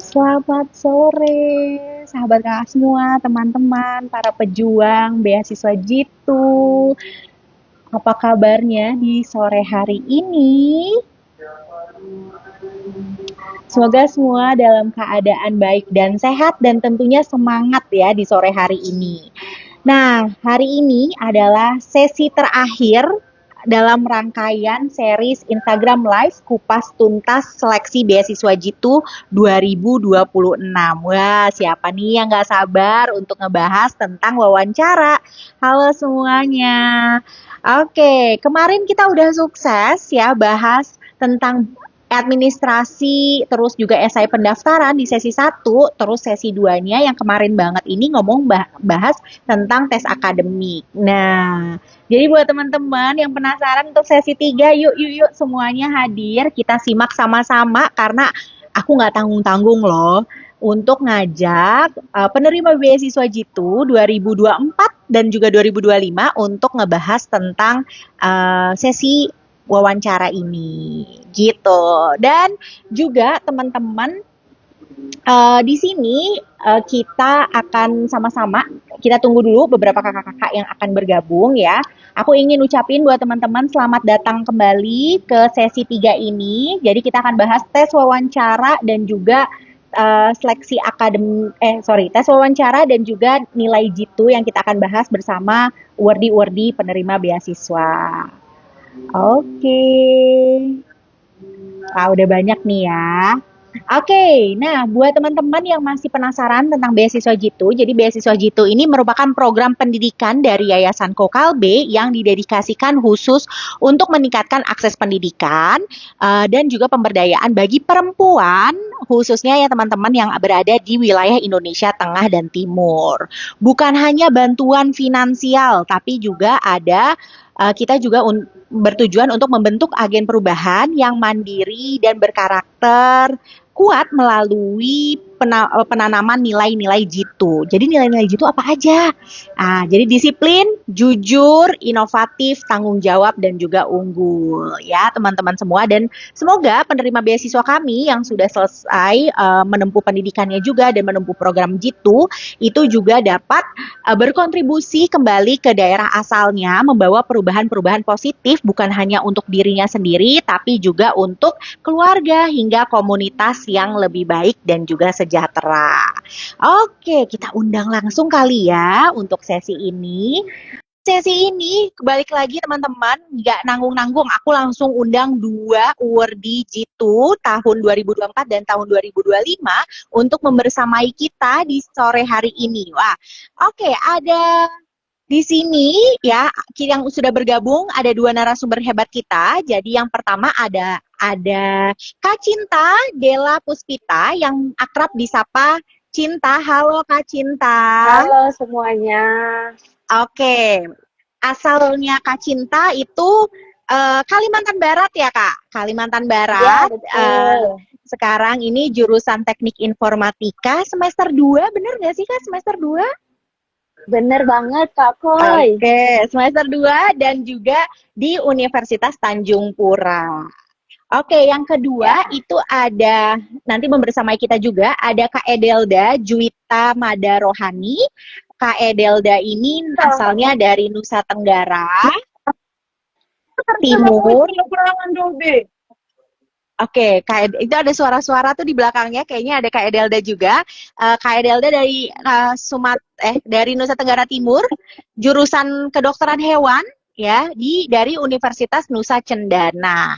Selamat sore, sahabat kakak semua, teman-teman, para pejuang beasiswa Jitu. Apa kabarnya di sore hari ini? Semoga semua dalam keadaan baik dan sehat dan tentunya semangat ya di sore hari ini. Nah, hari ini adalah sesi terakhir dalam rangkaian series Instagram Live Kupas Tuntas Seleksi Beasiswa Jitu 2026. Wah, siapa nih yang gak sabar untuk ngebahas tentang wawancara? Halo semuanya. Oke, kemarin kita udah sukses ya bahas tentang administrasi, terus juga esai pendaftaran di sesi 1, terus sesi 2-nya yang kemarin banget ini ngomong bahas tentang tes akademik. Nah, jadi buat teman-teman yang penasaran untuk sesi 3, yuk semuanya hadir, kita simak sama-sama karena aku nggak tanggung-tanggung loh untuk ngajak penerima beasiswa Jitu 2024 dan juga 2025 untuk ngebahas tentang sesi wawancara ini gitu. Dan juga teman-teman di sini kita akan sama-sama kita tunggu dulu beberapa kakak-kakak yang akan bergabung ya. Aku ingin ucapin buat teman-teman selamat datang kembali ke sesi 3 ini. Jadi kita akan bahas tes wawancara dan juga seleksi tes wawancara dan juga nilai jitu yang kita akan bahas bersama wardi-wardi penerima beasiswa. Oke. Udah banyak nih ya. Oke, nah buat teman-teman yang masih penasaran tentang beasiswa Jitu, jadi beasiswa Jitu ini merupakan program pendidikan dari Yayasan Kokalbe yang didedikasikan khusus untuk meningkatkan akses pendidikan dan juga pemberdayaan bagi perempuan, khususnya ya teman-teman yang berada di wilayah Indonesia Tengah dan Timur. Bukan hanya bantuan finansial, tapi juga ada kita juga bertujuan untuk membentuk agen perubahan yang mandiri dan berkarakter kuat melalui penanaman nilai-nilai jitu. Jadi nilai-nilai jitu apa aja? Jadi disiplin, jujur, inovatif, tanggung jawab, dan juga unggul. Ya teman-teman semua. Dan semoga penerima beasiswa kami yang sudah selesai menempuh pendidikannya juga dan menempuh program jitu, itu juga dapat berkontribusi kembali ke daerah asalnya, membawa perubahan-perubahan positif bukan hanya untuk dirinya sendiri, tapi juga untuk keluarga hingga komunitas yang lebih baik dan juga sejahtera. Oke, kita undang langsung kali ya untuk sesi ini. Sesi ini balik lagi teman-teman, nggak nanggung-nanggung, aku langsung undang 2 wardi Jitu tahun 2024 dan tahun 2025 untuk membersamai kita di sore hari ini. Wah, oke, ada di sini ya yang sudah bergabung ada 2 narasumber hebat kita. Jadi yang pertama ada Kak Cinta Della Puspita yang akrab disapa Cinta. Halo Kak Cinta. Halo semuanya. Oke, asalnya Kak Cinta itu Kalimantan Barat ya Kak? Kalimantan Barat. Ya, betul. Sekarang ini jurusan Teknik Informatika semester 2, bener nggak sih Kak semester 2? Bener banget Kak Koy. Oke, semester 2 dan juga di Universitas Tanjung Pura. Oke, yang kedua itu ada, nanti membersamai kita juga, ada Kak Edelda Juwita Madarohani. Kak Edelda ini asalnya dari Nusa Tenggara Timur. Oke, itu ada suara-suara tuh di belakangnya, kayaknya ada Kak Edelda juga. Kak Edelda dari dari Nusa Tenggara Timur, jurusan kedokteran hewan ya dari Universitas Nusa Cendana.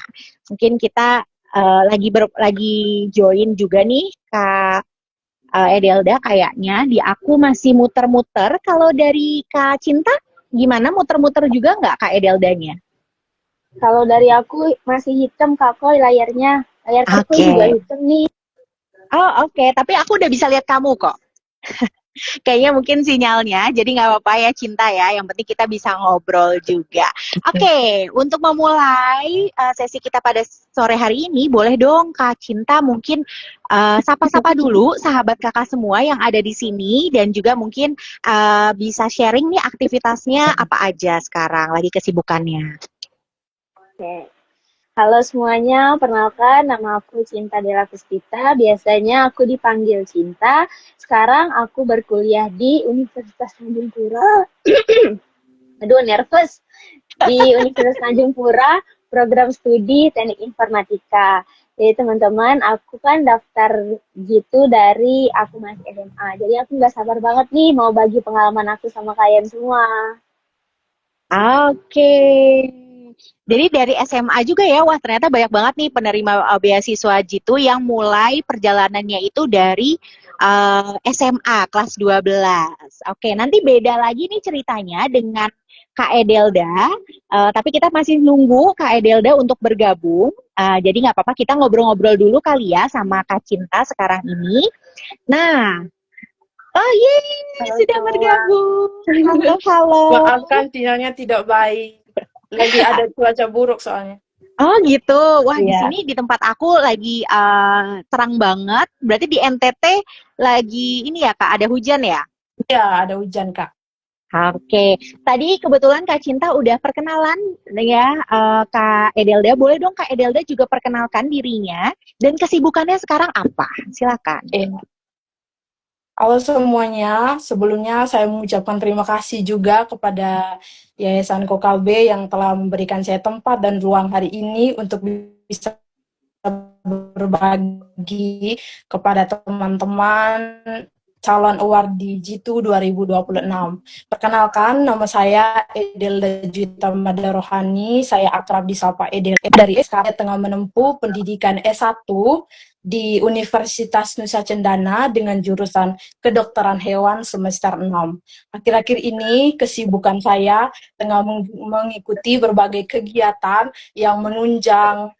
Mungkin kita lagi join juga nih Kak Edelda kayaknya. Di aku masih muter-muter. Kalau dari Kak Cinta gimana, muter-muter juga nggak Kak Edeldanya? Kalau dari aku masih hitam Kak Koy layarnya. Layar Kak Koy juga hitam nih. Oh oke, tapi aku udah bisa lihat kamu kok. Kayaknya mungkin sinyalnya, jadi nggak apa-apa ya Cinta ya, yang penting kita bisa ngobrol juga. Oke, untuk memulai sesi kita pada sore hari ini, boleh dong Kak Cinta mungkin sapa-sapa dulu sahabat kakak semua yang ada di sini, dan juga mungkin bisa sharing nih aktivitasnya apa aja sekarang, lagi kesibukannya. Oke. Halo semuanya, perkenalkan nama aku Cinta Della Puspita. Biasanya aku dipanggil Cinta. Sekarang aku berkuliah di Universitas Tanjung Pura. Aduh, nervous. Di Universitas Tanjung Pura, program studi Teknik Informatika. Jadi teman-teman, aku kan daftar gitu dari aku masih SMA. Jadi aku nggak sabar banget nih mau bagi pengalaman aku sama kalian semua. Oke. Jadi dari SMA juga ya, wah ternyata banyak banget nih penerima beasiswa Jitu yang mulai perjalanannya itu dari SMA kelas 12. Oke, nanti beda lagi nih ceritanya dengan Kak Edelda, tapi kita masih nunggu Kak Edelda untuk bergabung. Jadi nggak apa-apa, kita ngobrol-ngobrol dulu kali ya sama Kak Cinta sekarang ini. Nah, oh yeay, Halo sudah semua. bergabung. Halo, halo. Maafkan sinyalnya tidak baik. Lagi ada cuaca buruk soalnya. Oh gitu. Wah, di Iya. sini di tempat aku lagi terang banget. Berarti di NTT lagi ini ya Kak, ada hujan ya? Iya, ada hujan, Kak. Oke. Tadi kebetulan Kak Cinta udah perkenalan ya Kak Edelda. Boleh dong Kak Edelda juga perkenalkan dirinya dan kesibukannya sekarang apa? Silakan. Halo semuanya, sebelumnya saya mengucapkan terima kasih juga kepada Yayasan Kokalbe yang telah memberikan saya tempat dan ruang hari ini untuk bisa berbagi kepada teman-teman calon award di Jitu 2026. Perkenalkan, nama saya Edelda Juwita Madarohani, saya akrab disapa Edel dari SK, tengah menempuh pendidikan S1 di Universitas Nusa Cendana dengan jurusan Kedokteran Hewan semester 6. Akhir-akhir ini kesibukan saya tengah mengikuti berbagai kegiatan yang menunjang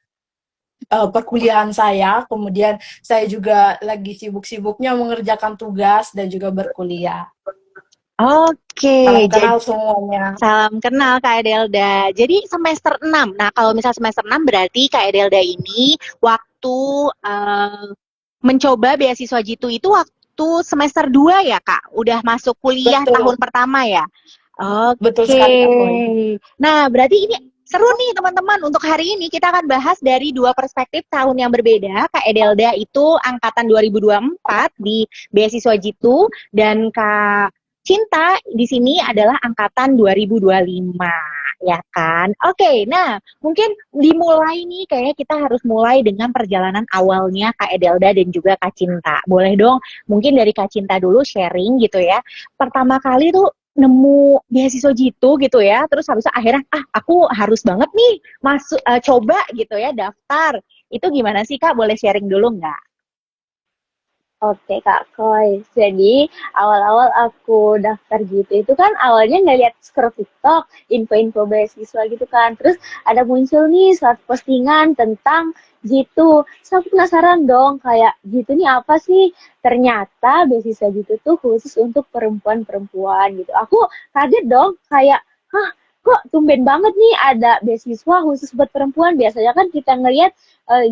perkuliahan saya, kemudian saya juga lagi sibuk-sibuknya mengerjakan tugas dan juga berkuliah. Oke, Salam jadi kenal semuanya. salam kenal Kak Edelda. Jadi semester 6. Nah, kalau misal semester 6 berarti Kak Edelda ini waktu mencoba beasiswa Jitu itu waktu semester 2 ya, Kak? Udah masuk kuliah Betul, tahun pertama ya? betul Oke. sekali Kak Koi. Nah, berarti ini seru nih teman-teman. Untuk hari ini kita akan bahas dari dua perspektif tahun yang berbeda. Kak Edelda itu angkatan 2024 di beasiswa Jitu dan Kak Cinta di sini adalah angkatan 2025, ya kan? Oke, nah mungkin dimulai nih kayaknya kita harus mulai dengan perjalanan awalnya Kak Edelda dan juga Kak Cinta. Boleh dong mungkin dari Kak Cinta dulu sharing gitu ya. Pertama kali tuh nemu beasiswa gitu ya, terus habis itu akhirnya aku harus banget nih masuk coba gitu ya daftar. Itu gimana sih Kak? Boleh sharing dulu nggak? Oke Kak Koy, jadi awal-awal aku daftar gitu itu kan awalnya nggak lihat scroll TikTok, info-info beasiswa gitu kan. Terus ada muncul nih suatu postingan tentang gitu. Terus aku penasaran dong kayak gitu nih apa sih? Ternyata beasiswa gitu tuh khusus untuk perempuan-perempuan gitu. Aku kaget dong kayak, hah kok tumben banget nih ada beasiswa khusus buat perempuan. Biasanya kan kita ngelihat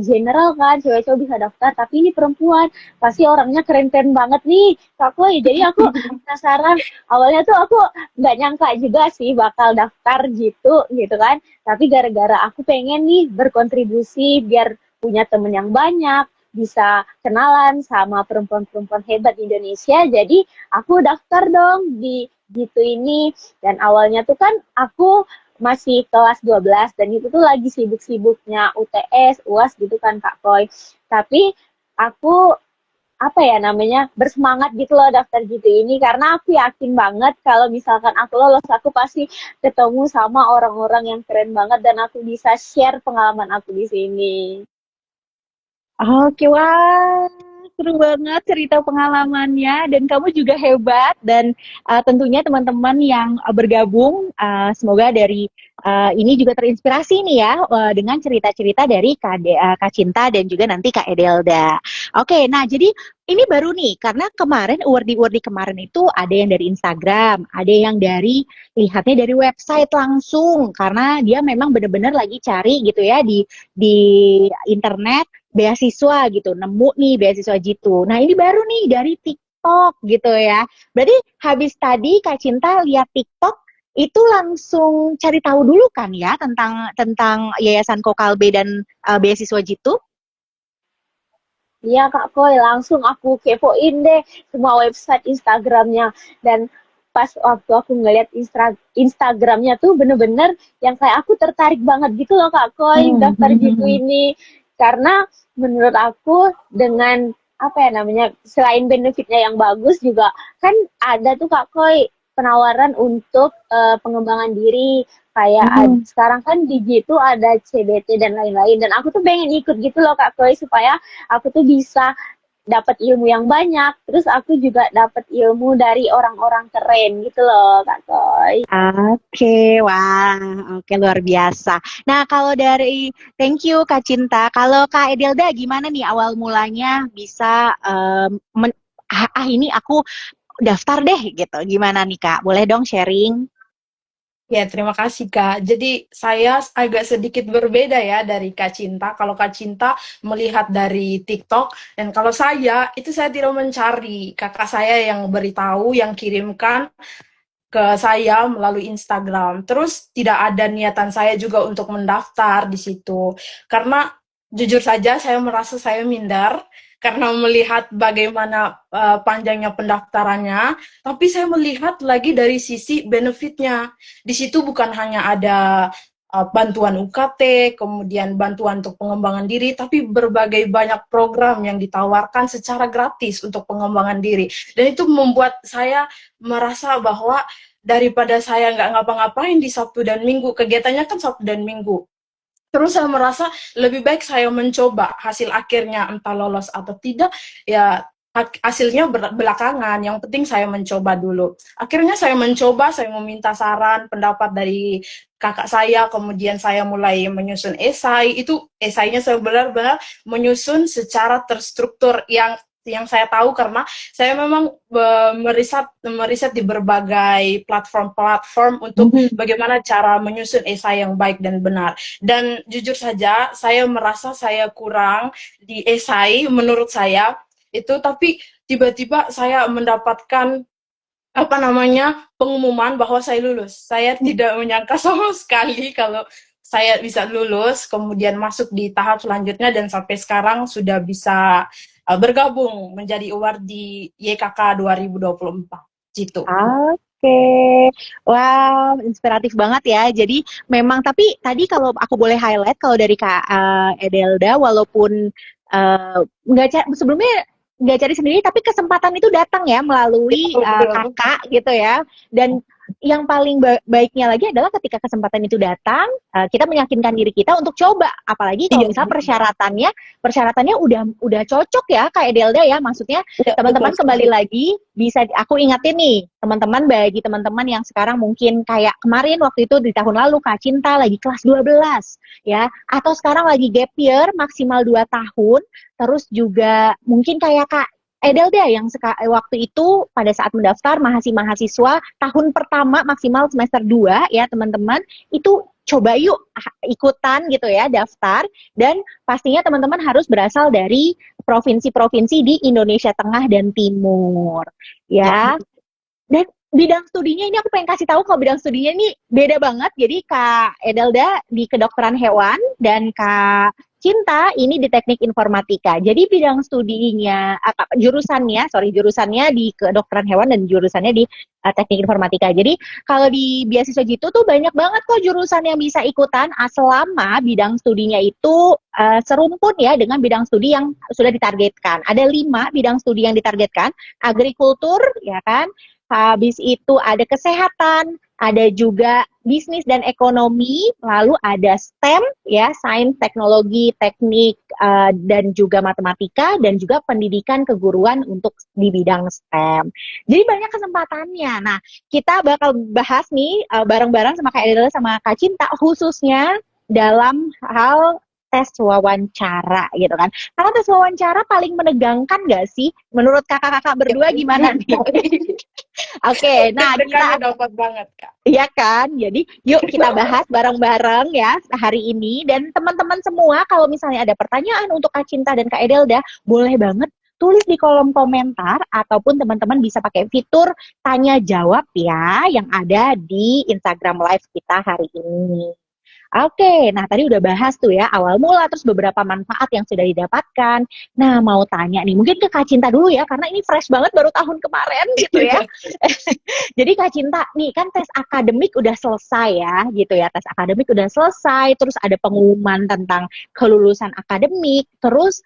general kan cewek-cewek bisa daftar, tapi ini perempuan pasti orangnya keren-keren banget nih Kak Chloe. Jadi aku penasaran. Awalnya tuh aku nggak nyangka juga sih bakal daftar gitu kan. Tapi gara-gara aku pengen nih berkontribusi biar punya temen yang banyak, bisa kenalan sama perempuan-perempuan hebat di Indonesia. Jadi aku daftar dong di gitu ini. Dan awalnya tuh kan aku masih kelas 12 dan itu tuh lagi sibuk-sibuknya UTS, UAS gitu kan Kak Koy. Tapi aku apa ya namanya bersemangat gitu loh daftar gitu ini karena aku yakin banget kalau misalkan aku lolos aku pasti ketemu sama orang-orang yang keren banget dan aku bisa share pengalaman aku di sini. Oke, wah, seru banget cerita pengalamannya dan kamu juga hebat dan tentunya teman-teman yang bergabung semoga dari ini juga terinspirasi nih ya dengan cerita-cerita dari Kak Cinta dan juga nanti Kak Edelda. Oke, nah jadi ini baru nih karena kemarin award-award kemarin itu ada yang dari Instagram, ada yang dari lihatnya dari website langsung karena dia memang benar-benar lagi cari gitu ya di internet beasiswa gitu, nemu nih beasiswa gitu. Nah ini baru nih dari TikTok gitu ya. Berarti habis tadi Kak Cinta lihat TikTok, itu langsung cari tahu dulu kan ya tentang Yayasan Kokalbe dan beasiswa Jitu? Iya Kak Koy, langsung aku kepoin deh semua website Instagramnya. Dan pas waktu aku ngeliat Instagramnya tuh bener-bener yang kayak aku tertarik banget gitu loh Kak Koy, daftar gitu ini. Karena menurut aku dengan apa ya namanya, selain benefitnya yang bagus juga kan ada tuh Kak Koy penawaran untuk pengembangan diri kayak sekarang kan di G itu ada CBT dan lain-lain dan aku tuh pengen ikut gitu loh Kak Chloe supaya aku tuh bisa dapat ilmu yang banyak terus aku juga dapat ilmu dari orang-orang keren gitu loh Kak Chloe. Oke, wah, oke luar biasa. Nah, kalau dari thank you Kak Cinta. Kalau Kak Edelda gimana nih awal mulanya bisa ini aku daftar deh gitu. Gimana nih Kak? Boleh dong sharing? Ya, terima kasih Kak. Jadi saya agak sedikit berbeda ya dari Kak Cinta. Kalau Kak Cinta melihat dari TikTok, dan kalau saya, itu saya tidak mencari. Kakak saya yang beritahu, yang kirimkan ke saya melalui Instagram. Terus tidak ada niatan saya juga untuk mendaftar di situ. Karena jujur saja saya merasa saya minder karena melihat bagaimana panjangnya pendaftarannya, tapi saya melihat lagi dari sisi benefitnya. Di situ bukan hanya ada bantuan UKT, kemudian bantuan untuk pengembangan diri, tapi berbagai banyak program yang ditawarkan secara gratis untuk pengembangan diri. Dan itu membuat saya merasa bahwa daripada saya nggak ngapa-ngapain di Sabtu dan Minggu, kegiatannya kan Sabtu dan Minggu. Terus saya merasa lebih baik saya mencoba, hasil akhirnya entah lolos atau tidak, ya hasilnya belakangan, yang penting saya mencoba dulu. Akhirnya saya mencoba, saya meminta saran, pendapat dari kakak saya, kemudian saya mulai menyusun esai, itu esainya saya benar-benar menyusun secara terstruktur yang saya tahu karena saya memang meriset di berbagai platform-platform untuk bagaimana cara menyusun esai yang baik dan benar. Dan jujur saja, saya merasa saya kurang di esai menurut saya itu, tapi tiba-tiba saya mendapatkan apa namanya pengumuman bahwa saya lulus. Saya tidak menyangka sama sekali kalau saya bisa lulus, kemudian masuk di tahap selanjutnya dan sampai sekarang sudah bisa bergabung menjadi award di YKK 2024 gitu. Oke, wow, inspiratif banget ya. Jadi memang, tapi tadi kalau aku boleh highlight, kalau dari Kak Edelda, walaupun sebelumnya nggak cari sendiri, tapi kesempatan itu datang ya melalui kakak gitu ya. Dan yang paling baiknya lagi adalah ketika kesempatan itu datang, kita meyakinkan diri kita untuk coba. Apalagi kalau misal persyaratannya udah cocok ya Kak Edelda ya. Maksudnya teman-teman kembali lagi bisa aku ingatin nih teman-teman, bagi teman-teman yang sekarang mungkin kayak kemarin waktu itu di tahun lalu Kak Cinta lagi kelas 12 ya, atau sekarang lagi gap year maksimal 2 tahun, terus juga mungkin kayak Kak Edelda yang waktu itu pada saat mendaftar mahasiswa tahun pertama maksimal semester 2 ya teman-teman, itu coba yuk ikutan gitu ya, daftar, dan pastinya teman-teman harus berasal dari provinsi-provinsi di Indonesia Tengah dan Timur ya. Dan bidang studinya ini aku pengen kasih tahu kalau bidang studinya ini beda banget. Jadi Kak Edelda di kedokteran hewan dan Kak Cinta ini di teknik informatika. Jadi bidang studinya, jurusannya di kedokteran hewan dan jurusannya di teknik informatika. Jadi kalau di beasiswa Jitu tuh banyak banget kok jurusan yang bisa ikutan selama bidang studinya itu serumpun ya dengan bidang studi yang sudah ditargetkan. Ada 5 bidang studi yang ditargetkan, agrikultur ya kan, habis itu ada kesehatan, ada juga bisnis dan ekonomi, lalu ada STEM ya, sains, teknologi, teknik, dan juga matematika, dan juga pendidikan keguruan untuk di bidang STEM. Jadi banyak kesempatannya. Nah, kita bakal bahas nih bareng-bareng sama Kak Edel sama Kak Cinta, khususnya dalam hal tes wawancara gitu kan. Karena tes wawancara paling menegangkan gak sih? Menurut kakak-kakak berdua gimana nih? Oke, nah kita dapat banget Kak. Iya kan? Jadi yuk kita bahas bareng-bareng ya hari ini. Dan teman-teman semua kalau misalnya ada pertanyaan untuk Kak Cinta dan Kak Edelda, boleh banget tulis di kolom komentar ataupun teman-teman bisa pakai fitur tanya jawab ya yang ada di Instagram Live kita hari ini. Oke, nah tadi udah bahas tuh ya awal mula terus beberapa manfaat yang sudah didapatkan. Nah mau tanya nih, mungkin ke Kak Cinta dulu ya karena ini fresh banget baru tahun kemarin gitu ya. Jadi Kak Cinta nih kan tes akademik udah selesai ya gitu ya, tes akademik udah selesai, terus ada pengumuman tentang kelulusan akademik, terus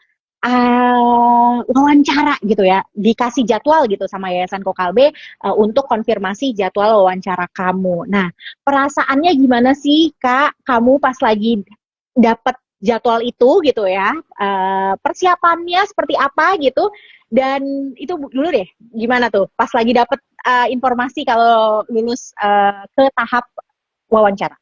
wawancara gitu ya, dikasih jadwal gitu sama Yayasan Kokalbe untuk konfirmasi jadwal wawancara kamu. Nah, perasaannya gimana sih Kak? Kamu pas lagi dapet jadwal itu gitu ya, persiapannya seperti apa gitu? Dan itu dulu deh, gimana tuh pas lagi dapet informasi kalau lulus ke tahap wawancara?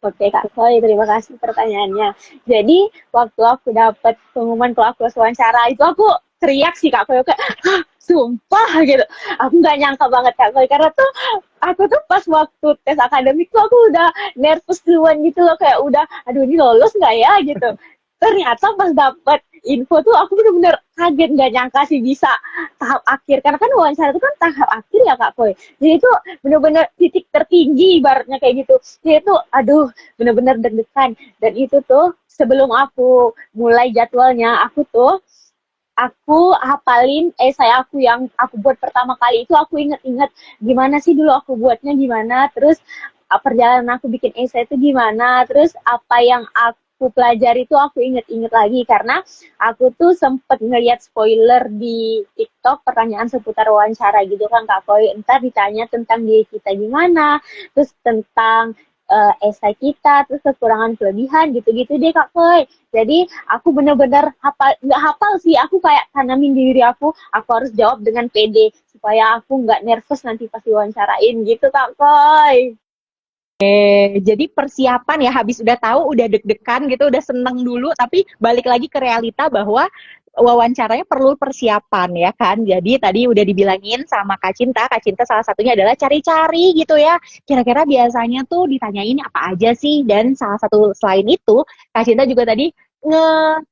Oke Kak Chloe, terima kasih pertanyaannya. Jadi waktu aku dapat pengumuman kalau aku wawancara itu aku teriak sih Kak Chloe kayak, "Hah, sumpah gitu. Aku nggak nyangka banget Kak Chloe karena tuh aku tuh pas waktu tes akademik tuh aku udah nervous duluan gitu loh kayak udah aduh ini lolos nggak ya gitu. Ternyata pas dapat info tuh aku bener-bener kaget nggak nyangka sih bisa tahap akhir karena kan wawancara itu kan tahap akhir ya Kak Chloe. Jadi itu bener-bener titik tertinggi ibaratnya kayak gitu. Jadi itu aduh bener-bener deg-degan dan itu tuh sebelum aku mulai jadwalnya aku hafalin esai aku yang aku buat pertama kali itu aku inget-inget gimana sih dulu aku buatnya gimana terus perjalanan aku bikin esai itu gimana terus apa yang aku pelajari itu aku inget-inget lagi karena aku tuh sempet ngeliat spoiler di TikTok pertanyaan seputar wawancara gitu kan Kak Koi entar ditanya tentang diri kita gimana terus tentang esai kita, terus kekurangan kelebihan gitu-gitu deh Kak Koi. Jadi aku bener-bener hafal, nggak hafal sih, aku kayak tanamin di diri aku harus jawab dengan pede supaya aku nggak nervous nanti pas diwawancarain gitu Kak Koi. Jadi persiapan ya habis udah tahu udah deg-degan gitu udah seneng dulu tapi balik lagi ke realita bahwa wawancaranya perlu persiapan ya kan. Jadi tadi udah dibilangin sama Kak Cinta salah satunya adalah cari-cari gitu ya. Kira-kira biasanya tuh ditanyain apa aja sih dan salah satu selain itu Kak Cinta juga tadi nge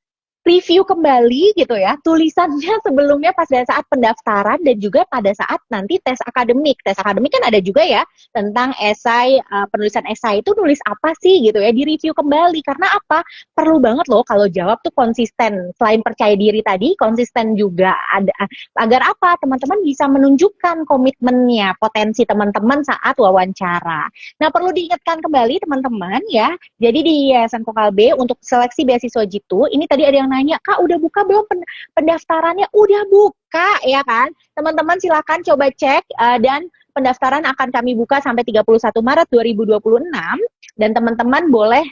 review kembali gitu ya tulisannya sebelumnya pas pada saat pendaftaran dan juga pada saat nanti tes akademik. Tes akademik kan ada juga ya tentang esai penulisan esai itu nulis apa sih gitu ya di review kembali karena apa? Perlu banget loh kalau jawab tuh konsisten. Selain percaya diri tadi, konsisten juga ada agar apa? Teman-teman bisa menunjukkan komitmennya, potensi teman-teman saat wawancara. Nah, perlu diingatkan kembali teman-teman ya. Jadi di Yayasan Kokalbe untuk seleksi beasiswa Jitu, ini tadi ada yang nanya, Kak udah buka belum pendaftarannya? Udah buka ya kan? Teman-teman silakan coba cek dan pendaftaran akan kami buka sampai 31 Maret 2026 dan teman-teman boleh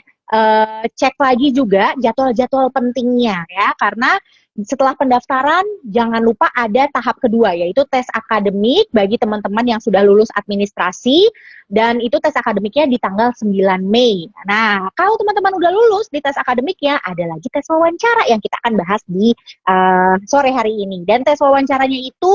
cek lagi juga jadwal-jadwal pentingnya ya karena setelah pendaftaran jangan lupa ada tahap kedua yaitu tes akademik bagi teman-teman yang sudah lulus administrasi dan itu tes akademiknya di tanggal 9 Mei. Nah, kalau teman-teman udah lulus di tes akademiknya ada lagi tes wawancara yang kita akan bahas di sore hari ini dan tes wawancaranya itu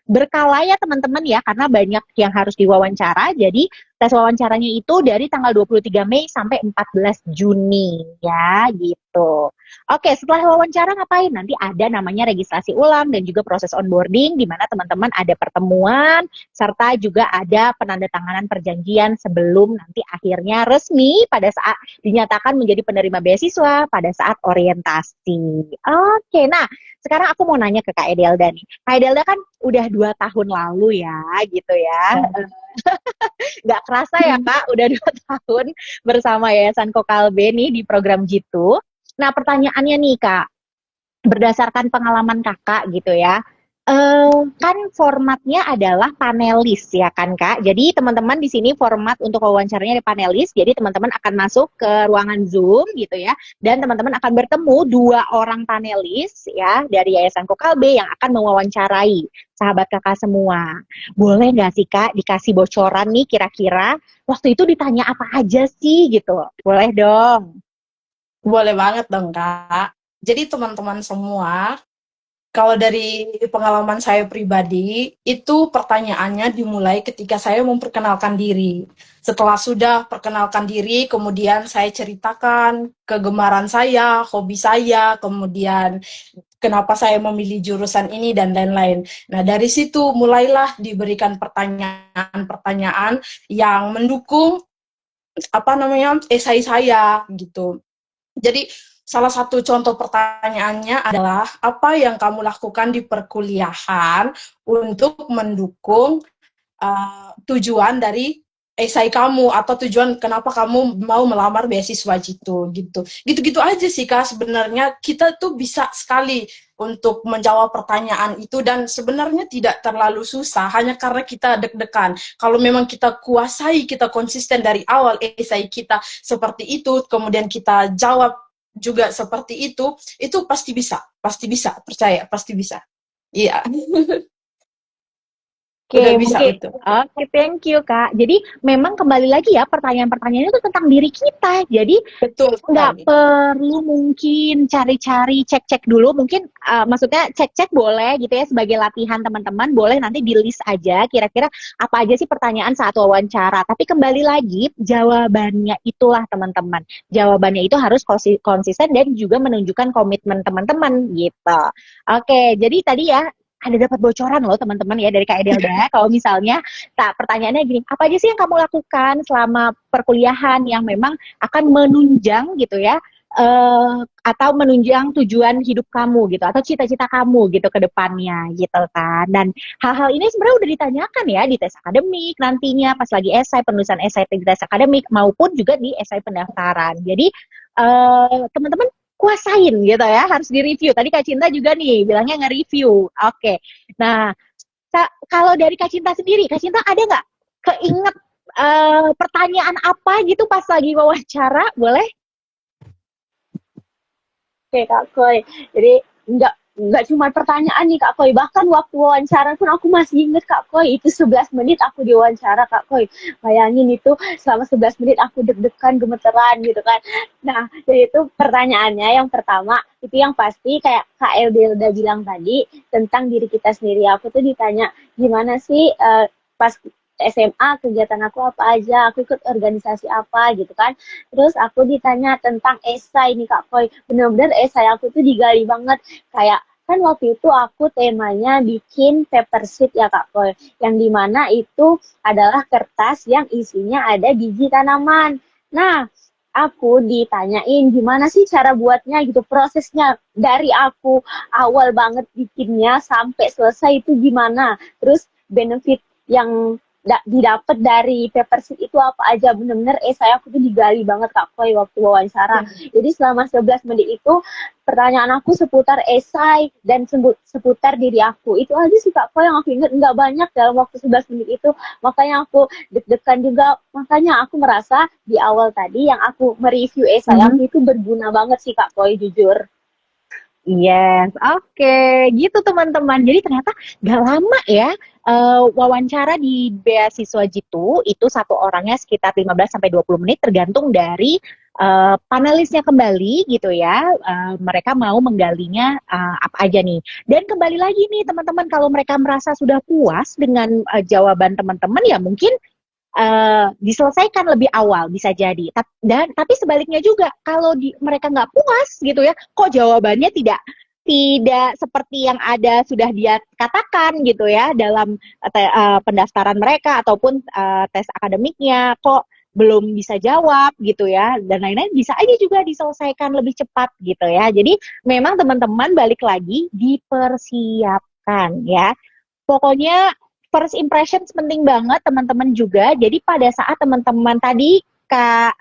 berkala ya teman-teman ya karena banyak yang harus diwawancara. Jadi tes wawancaranya itu dari tanggal 23 Mei sampai 14 Juni ya gitu. Oke, setelah wawancara ngapain? Nanti ada namanya registrasi ulang dan juga proses onboarding di mana teman-teman ada pertemuan serta juga ada penandatanganan perjanjian sebelum nanti akhirnya resmi pada saat dinyatakan menjadi penerima beasiswa pada saat orientasi. Oke, nah sekarang aku mau nanya ke Kak Edelda nih. Kak Edelda kan udah 2 tahun lalu ya gitu ya. Nggak kerasa ya Kak, udah 2 tahun bersama Yayasan Kokalbe nih di program Jitu. Nah pertanyaannya nih Kak, berdasarkan pengalaman Kakak gitu ya, kan formatnya adalah panelis ya kan Kak. Jadi teman-teman di sini format untuk wawancaranya ada panelis. Jadi teman-teman akan masuk ke ruangan Zoom gitu ya. Dan teman-teman akan bertemu 2 orang panelis ya dari Yayasan Kokalbe yang akan mewawancarai sahabat Kakak semua. Boleh nggak sih Kak dikasih bocoran nih kira-kira waktu itu ditanya apa aja sih gitu. Boleh dong. Boleh banget dong, Kak. Jadi teman-teman semua, kalau dari pengalaman saya pribadi, itu pertanyaannya dimulai ketika saya memperkenalkan diri. Setelah sudah perkenalkan diri, kemudian saya ceritakan kegemaran saya, hobi saya, kemudian kenapa saya memilih jurusan ini dan lain-lain. Nah, dari situ mulailah diberikan pertanyaan-pertanyaan yang mendukung esai saya gitu. Jadi salah satu contoh pertanyaannya adalah apa yang kamu lakukan di perkuliahan untuk mendukung tujuan dari esai kamu atau tujuan kenapa kamu mau melamar beasiswa gitu. Gitu-gitu aja sih Kak, sebenarnya kita tuh bisa sekali untuk menjawab pertanyaan itu dan sebenarnya tidak terlalu susah hanya karena kita deg-degan. Kalau memang kita kuasai, kita konsisten dari awal esai kita seperti itu, kemudian kita jawab juga seperti itu pasti bisa, percaya, pasti bisa. Iya. Oke, Udah bisa mungkin. betul. Oke, thank you, Kak. Jadi memang kembali lagi ya, pertanyaan-pertanyaannya itu tentang diri kita. Jadi Betul nggak sekali. perlu mungkin cari-cari, cek-cek dulu. Mungkin maksudnya cek-cek boleh gitu ya sebagai latihan teman-teman. Boleh nanti di list aja kira-kira apa aja sih pertanyaan saat wawancara. Tapi kembali lagi, jawabannya itulah teman-teman. Jawabannya itu harus konsisten dan juga menunjukkan komitmen teman-teman gitu. Oke, jadi tadi ya ada dapat bocoran loh teman-teman ya dari Kak Edelda. Kalau misalnya, pertanyaannya gini, apa aja sih yang kamu lakukan selama perkuliahan yang memang akan menunjang gitu ya, atau menunjang tujuan hidup kamu gitu, atau cita-cita kamu gitu ke depannya gitu kan. Dan hal-hal ini sebenarnya udah ditanyakan ya di tes akademik nantinya pas lagi esai, penulisan esai di tes akademik maupun juga di esai pendaftaran. Jadi teman-teman kuasain gitu ya, harus di-review. Tadi Kak Cinta juga nih bilangnya nge-review. Oke. Nah, kalau dari Kak Cinta sendiri, Kak Cinta ada nggak keinget pertanyaan apa gitu pas lagi wawancara? Boleh? Oke Kak Koi, jadi nggak cuma pertanyaan nih Kak Koi, bahkan waktu wawancara pun aku masih inget Kak Koi, itu 11 menit aku diwawancara Kak Koi. Bayangin itu selama 11 menit aku deg-degan, gemeteran gitu kan. Nah, jadi itu pertanyaannya yang pertama, itu yang pasti kayak Kak Elda udah bilang tadi, tentang diri kita sendiri. Aku tuh ditanya, gimana sih pas SMA kegiatan aku apa aja, aku ikut organisasi apa gitu kan. Terus aku ditanya tentang esai nih Kak Koi. Bener-bener esai aku tuh digali banget. Kayak kan waktu itu aku temanya bikin paper sheet ya Kak Koi. Yang dimana itu adalah kertas yang isinya ada biji tanaman. Nah, aku ditanyain gimana sih cara buatnya gitu, prosesnya dari aku awal banget bikinnya sampai selesai itu gimana. Terus benefit yang didapat dari paper sheet itu apa aja, bener-bener saya aku tuh digali banget Kak Koi waktu wawancara. Jadi selama 11 menit itu pertanyaan aku seputar esai dan seputar diri aku. Itu aja sih Kak Koi yang aku inget, nggak banyak dalam waktu 11 menit itu. Makanya aku deg-degan juga. Makanya aku merasa di awal tadi yang aku mereview esai aku itu berguna banget sih Kak Koi, jujur. Yes, oke, gitu teman-teman. Jadi ternyata gak lama ya wawancara di beasiswa Jitu itu satu orangnya sekitar 15 sampai 20 menit tergantung dari panelisnya kembali gitu ya. Mereka mau menggalinya apa aja nih. Dan kembali lagi nih teman-teman, kalau mereka merasa sudah puas dengan jawaban teman-teman ya mungkin diselesaikan lebih awal bisa jadi. Tapi sebaliknya juga kalau mereka nggak puas gitu ya, kok jawabannya tidak tidak seperti yang ada sudah dia katakan gitu ya dalam pendaftaran mereka ataupun tes akademiknya, kok belum bisa jawab gitu ya dan lain-lain, bisa aja juga diselesaikan lebih cepat gitu ya. Jadi memang teman-teman balik lagi dipersiapkan ya. Pokoknya first impression penting banget teman-teman juga. Jadi pada saat teman-teman tadi Kak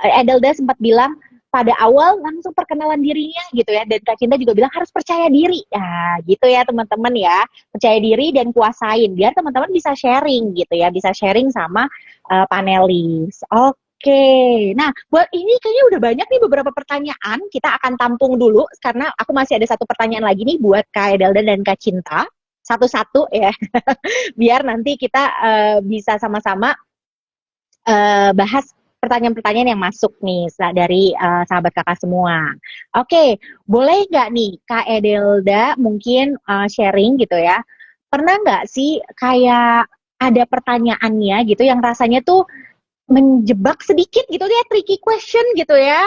Edelda sempat bilang pada awal langsung perkenalan dirinya gitu ya, dan Kak Cinta juga bilang harus percaya diri. Ya, gitu ya teman-teman ya. Percaya diri dan kuasain biar teman-teman bisa sharing gitu ya, bisa sharing sama panelis. Oke, nah buat ini kayaknya udah banyak nih beberapa pertanyaan. Kita akan tampung dulu karena aku masih ada satu pertanyaan lagi nih buat Kak Edelda dan Kak Cinta. Satu-satu ya, biar nanti kita bisa sama-sama bahas pertanyaan-pertanyaan yang masuk nih dari sahabat kakak semua. Oke, boleh nggak nih Kak Edelda mungkin sharing gitu ya, pernah nggak sih kayak ada pertanyaannya gitu yang rasanya tuh menjebak sedikit gitu ya, tricky question gitu ya,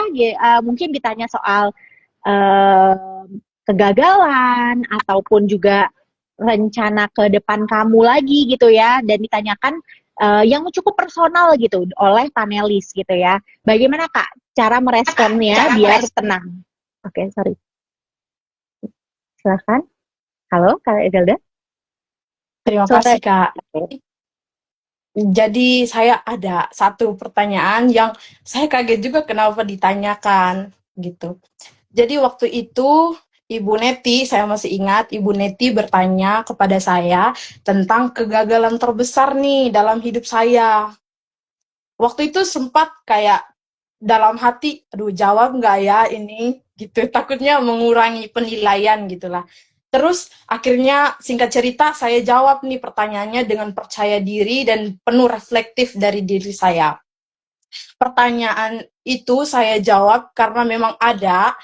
mungkin ditanya soal kegagalan ataupun juga rencana ke depan kamu lagi gitu ya, dan ditanyakan yang cukup personal gitu oleh panelis gitu ya. Bagaimana Kak cara meresponnya biar tenang? Oke, sorry. Silahkan. Halo, Kak Edelda. Terima Suara. kasih, Kak. Jadi saya ada satu pertanyaan yang saya kaget juga kenapa ditanyakan gitu. Jadi waktu itu Ibu Neti, saya masih ingat Ibu Neti bertanya kepada saya tentang kegagalan terbesar nih dalam hidup saya. Waktu itu sempat kayak dalam hati, aduh jawab nggak ya ini gitu, takutnya mengurangi penilaian gitulah. Terus akhirnya singkat cerita saya jawab nih pertanyaannya dengan percaya diri dan penuh reflektif dari diri saya. Pertanyaan itu saya jawab karena memang ada,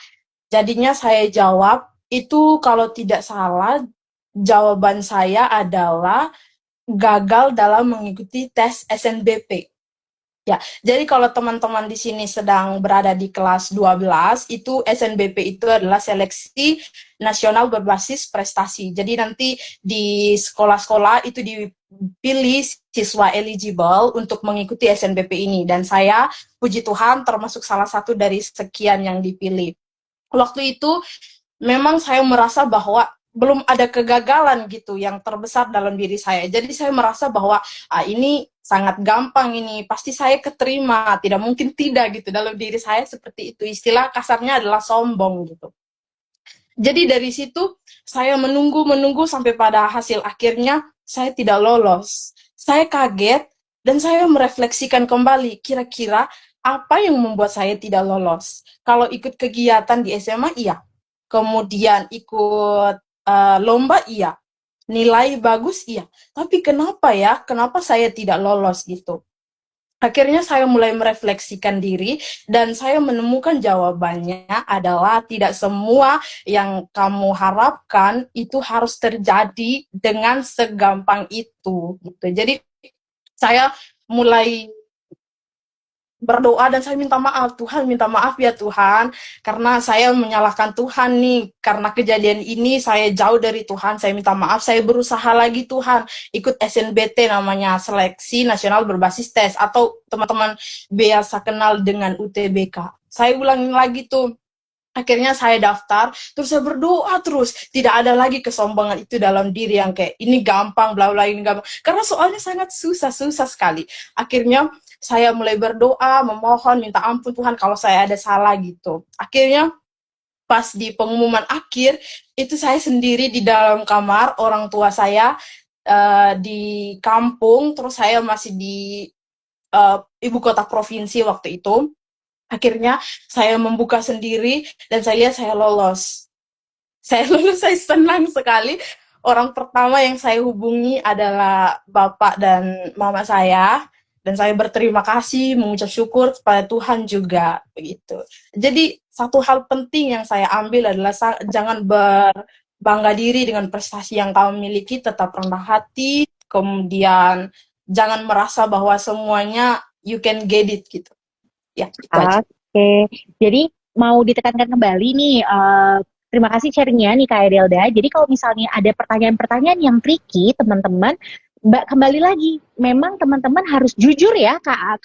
jadinya saya jawab itu kalau tidak salah jawaban saya adalah gagal dalam mengikuti tes SNBP. Ya, jadi kalau teman-teman di sini sedang berada di kelas 12, itu SNBP itu adalah seleksi nasional berbasis prestasi. Jadi nanti di sekolah-sekolah itu dipilih siswa eligible untuk mengikuti SNBP ini. Dan saya, puji Tuhan, termasuk salah satu dari sekian yang dipilih. Waktu itu memang saya merasa bahwa belum ada kegagalan gitu yang terbesar dalam diri saya. Jadi saya merasa bahwa ini sangat gampang ini, pasti saya keterima, tidak mungkin tidak gitu. Dalam diri saya seperti itu, istilah kasarnya adalah sombong gitu. Jadi dari situ saya menunggu sampai pada hasil akhirnya saya tidak lolos. Saya kaget dan saya merefleksikan kembali, kira-kira apa yang membuat saya tidak lolos. Kalau ikut kegiatan di SMA, iya. Kemudian ikut lomba, iya. Nilai bagus, iya. Tapi kenapa ya? Kenapa saya tidak lolos gitu? Akhirnya saya mulai merefleksikan diri dan saya menemukan jawabannya adalah tidak semua yang kamu harapkan itu harus terjadi dengan segampang itu gitu. Jadi saya mulai berdoa dan saya minta maaf, Tuhan minta maaf ya Tuhan, karena saya menyalahkan Tuhan nih, karena kejadian ini saya jauh dari Tuhan, saya minta maaf, saya berusaha lagi Tuhan, ikut SNBT namanya, Seleksi Nasional Berbasis Tes, atau teman-teman biasa kenal dengan UTBK. Saya ulangin lagi tuh, akhirnya saya daftar, terus saya berdoa terus, tidak ada lagi kesombongan itu dalam diri yang kayak, ini gampang, bla bla ini gampang, karena soalnya sangat susah sekali. Akhirnya saya mulai berdoa, memohon, minta ampun Tuhan kalau saya ada salah gitu. Akhirnya pas di pengumuman akhir, itu saya sendiri di dalam kamar, orang tua saya di kampung, terus saya masih di ibu kota provinsi waktu itu. Akhirnya saya membuka sendiri dan saya lihat saya lolos. Saya lulus, saya senang sekali. Orang pertama yang saya hubungi adalah bapak dan mama saya. Dan saya berterima kasih, mengucap syukur kepada Tuhan juga, begitu. Jadi, satu hal penting yang saya ambil adalah jangan berbangga diri dengan prestasi yang kamu miliki, tetap rendah hati, kemudian jangan merasa bahwa semuanya you can get it, gitu. Ya, itu aja. Oke, jadi mau ditekankan kembali nih, terima kasih sharingnya nih Kak Edelda. Jadi kalau misalnya ada pertanyaan-pertanyaan yang tricky, teman-teman, kembali lagi, memang teman-teman harus jujur ya Kak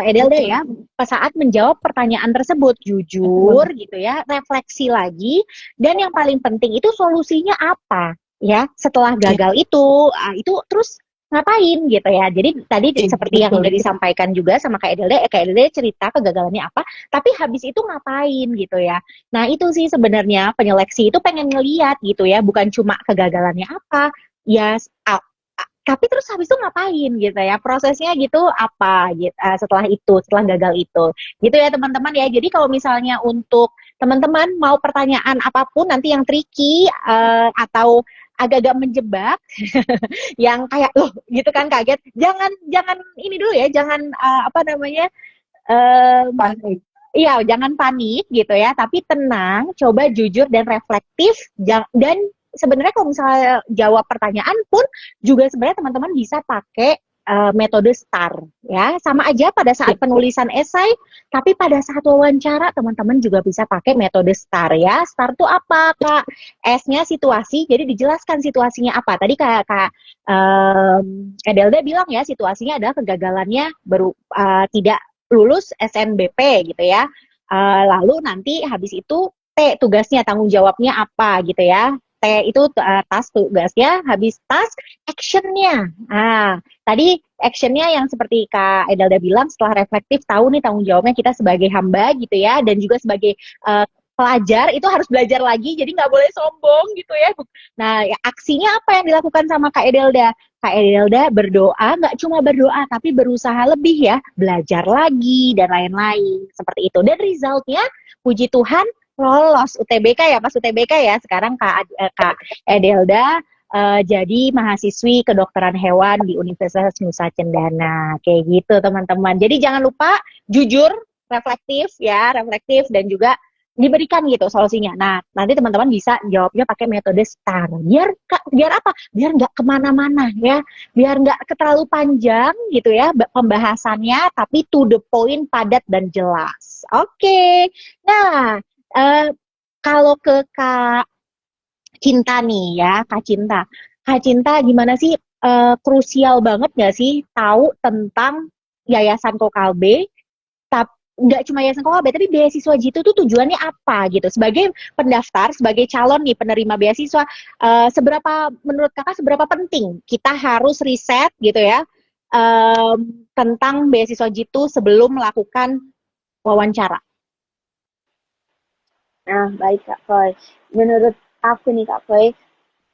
Edelda ya, saat menjawab pertanyaan tersebut, jujur gitu ya, refleksi lagi, dan yang paling penting itu solusinya apa ya setelah gagal itu terus ngapain gitu ya. Jadi tadi seperti yang udah disampaikan juga sama Kak Edelda cerita kegagalannya apa, tapi habis itu ngapain gitu ya. Nah itu sih sebenarnya penyeleksi itu pengen ngeliat gitu ya, bukan cuma kegagalannya apa ya, tapi terus habis itu ngapain gitu ya, prosesnya gitu apa gitu, setelah gagal itu gitu ya teman-teman ya. Jadi kalau misalnya untuk teman-teman mau pertanyaan apapun nanti yang tricky atau agak-agak menjebak yang kayak loh gitu kan kaget, jangan ini dulu ya, jangan panik. Iya, jangan panik gitu ya, tapi tenang, coba jujur dan reflektif, dan sebenarnya kalau misalnya jawab pertanyaan pun juga sebenarnya teman-teman bisa pakai metode STAR ya. Sama aja pada saat penulisan esai, tapi pada saat wawancara teman-teman juga bisa pakai metode STAR ya. STAR itu apa, Kak? S-nya situasi, jadi dijelaskan situasinya apa. Tadi Kak Edelda bilang ya, situasinya adalah kegagalannya tidak lulus SNBP gitu ya. Lalu nanti habis itu T tugasnya, tanggung jawabnya apa gitu ya. T itu task tugasnya, habis task actionnya. Tadi actionnya yang seperti Kak Edelda bilang, setelah reflektif tahu nih tanggung jawabnya kita sebagai hamba gitu ya, dan juga sebagai pelajar itu harus belajar lagi, jadi nggak boleh sombong gitu ya. Nah, ya, aksinya apa yang dilakukan sama Kak Edelda? Kak Edelda berdoa, nggak cuma berdoa, tapi berusaha lebih ya, belajar lagi, dan lain-lain. Seperti itu. Dan resultnya, puji Tuhan, lolos UTBK ya, pas UTBK ya. Sekarang Kak Edelda jadi mahasiswi kedokteran hewan di Universitas Nusa Cendana. Kayak gitu teman-teman. Jadi jangan lupa jujur, reflektif ya, reflektif dan juga diberikan gitu solusinya. Nah, nanti teman-teman bisa jawabnya pakai metode STAR. Biar apa? Biar nggak kemana-mana ya. Biar nggak terlalu panjang gitu ya pembahasannya, tapi to the point, padat dan jelas. Oke. Nah, kalau ke Kak Cinta nih ya, Kak Cinta. Kak Cinta gimana sih, krusial banget nggak sih tahu tentang Yayasan Kokalbe, tapi nggak cuma Yayasan Kokalbe, tapi beasiswa Jitu tuh tujuannya apa gitu. Sebagai pendaftar, sebagai calon nih penerima beasiswa, menurut kakak seberapa penting kita harus riset gitu ya, tentang beasiswa Jitu sebelum melakukan wawancara? Nah, baik Kak Koy. Menurut aku nih Kak Koy,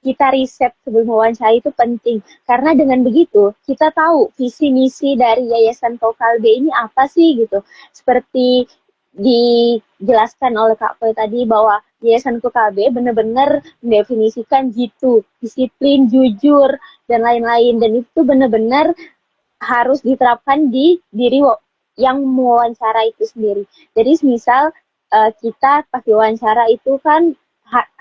kita riset sebelum wawancara itu penting. Karena dengan begitu, kita tahu visi misi dari Yayasan Kokalbe ini apa sih gitu. Seperti dijelaskan oleh Kak Koy tadi bahwa Yayasan Kokalbe benar-benar mendefinisikan gitu, disiplin, jujur, dan lain-lain. Dan itu benar-benar harus diterapkan di diri yang mewawancara itu sendiri. Jadi misal kita pas wawancara itu kan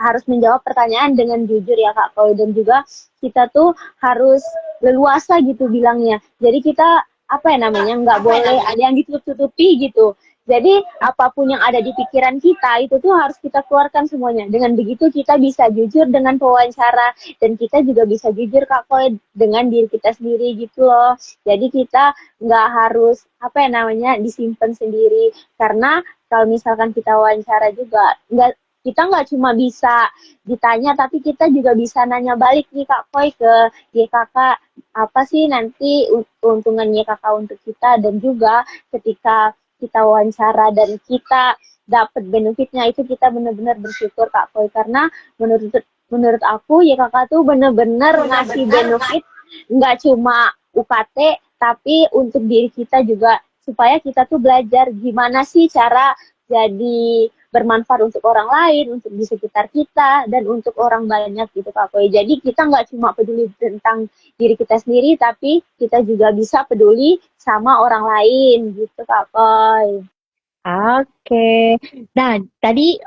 harus menjawab pertanyaan dengan jujur ya Kak Koi, dan juga kita tuh harus leluasa gitu bilangnya. Jadi kita apa ya namanya, nggak boleh ada yang ditutup-tutupi gitu. Jadi apapun yang ada di pikiran kita itu tuh harus kita keluarkan semuanya. Dengan begitu kita bisa jujur dengan pewawancara, dan kita juga bisa jujur Kak Koi dengan diri kita sendiri gitu loh. Jadi kita nggak harus apa ya namanya disimpan sendiri, karena kalau misalkan kita wawancara juga kita nggak cuma bisa ditanya, tapi kita juga bisa nanya balik nih Kak Koi ke YKK, apa sih nanti keuntungan YKK untuk kita, dan juga ketika kita wawancara dan kita dapat benefitnya itu kita benar-benar bersyukur Kak Koi, karena menurut aku YKK tuh benar-benar ngasih benefit nggak cuma UKT, tapi untuk diri kita juga, supaya kita tuh belajar gimana sih cara jadi bermanfaat untuk orang lain, untuk di sekitar kita, dan untuk orang banyak gitu Kak Koi. Jadi kita nggak cuma peduli tentang diri kita sendiri, tapi kita juga bisa peduli sama orang lain gitu Kak Koi. Oke. Nah, tadi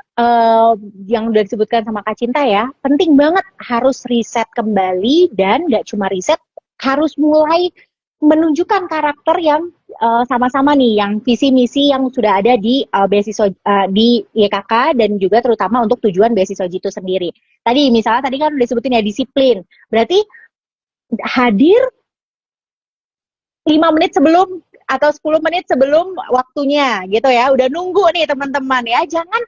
yang udah disebutkan sama Kak Cinta ya, penting banget harus riset kembali, dan nggak cuma riset, harus mulai menunjukkan karakter yang sama-sama nih, yang visi misi yang sudah ada di beasiswa di YKK, dan juga terutama untuk tujuan beasiswa Jitu sendiri. Tadi misalnya tadi kan udah disebutin ya disiplin. Berarti hadir 5 menit sebelum atau 10 menit sebelum waktunya gitu ya. Udah nunggu nih teman-teman ya. Jangan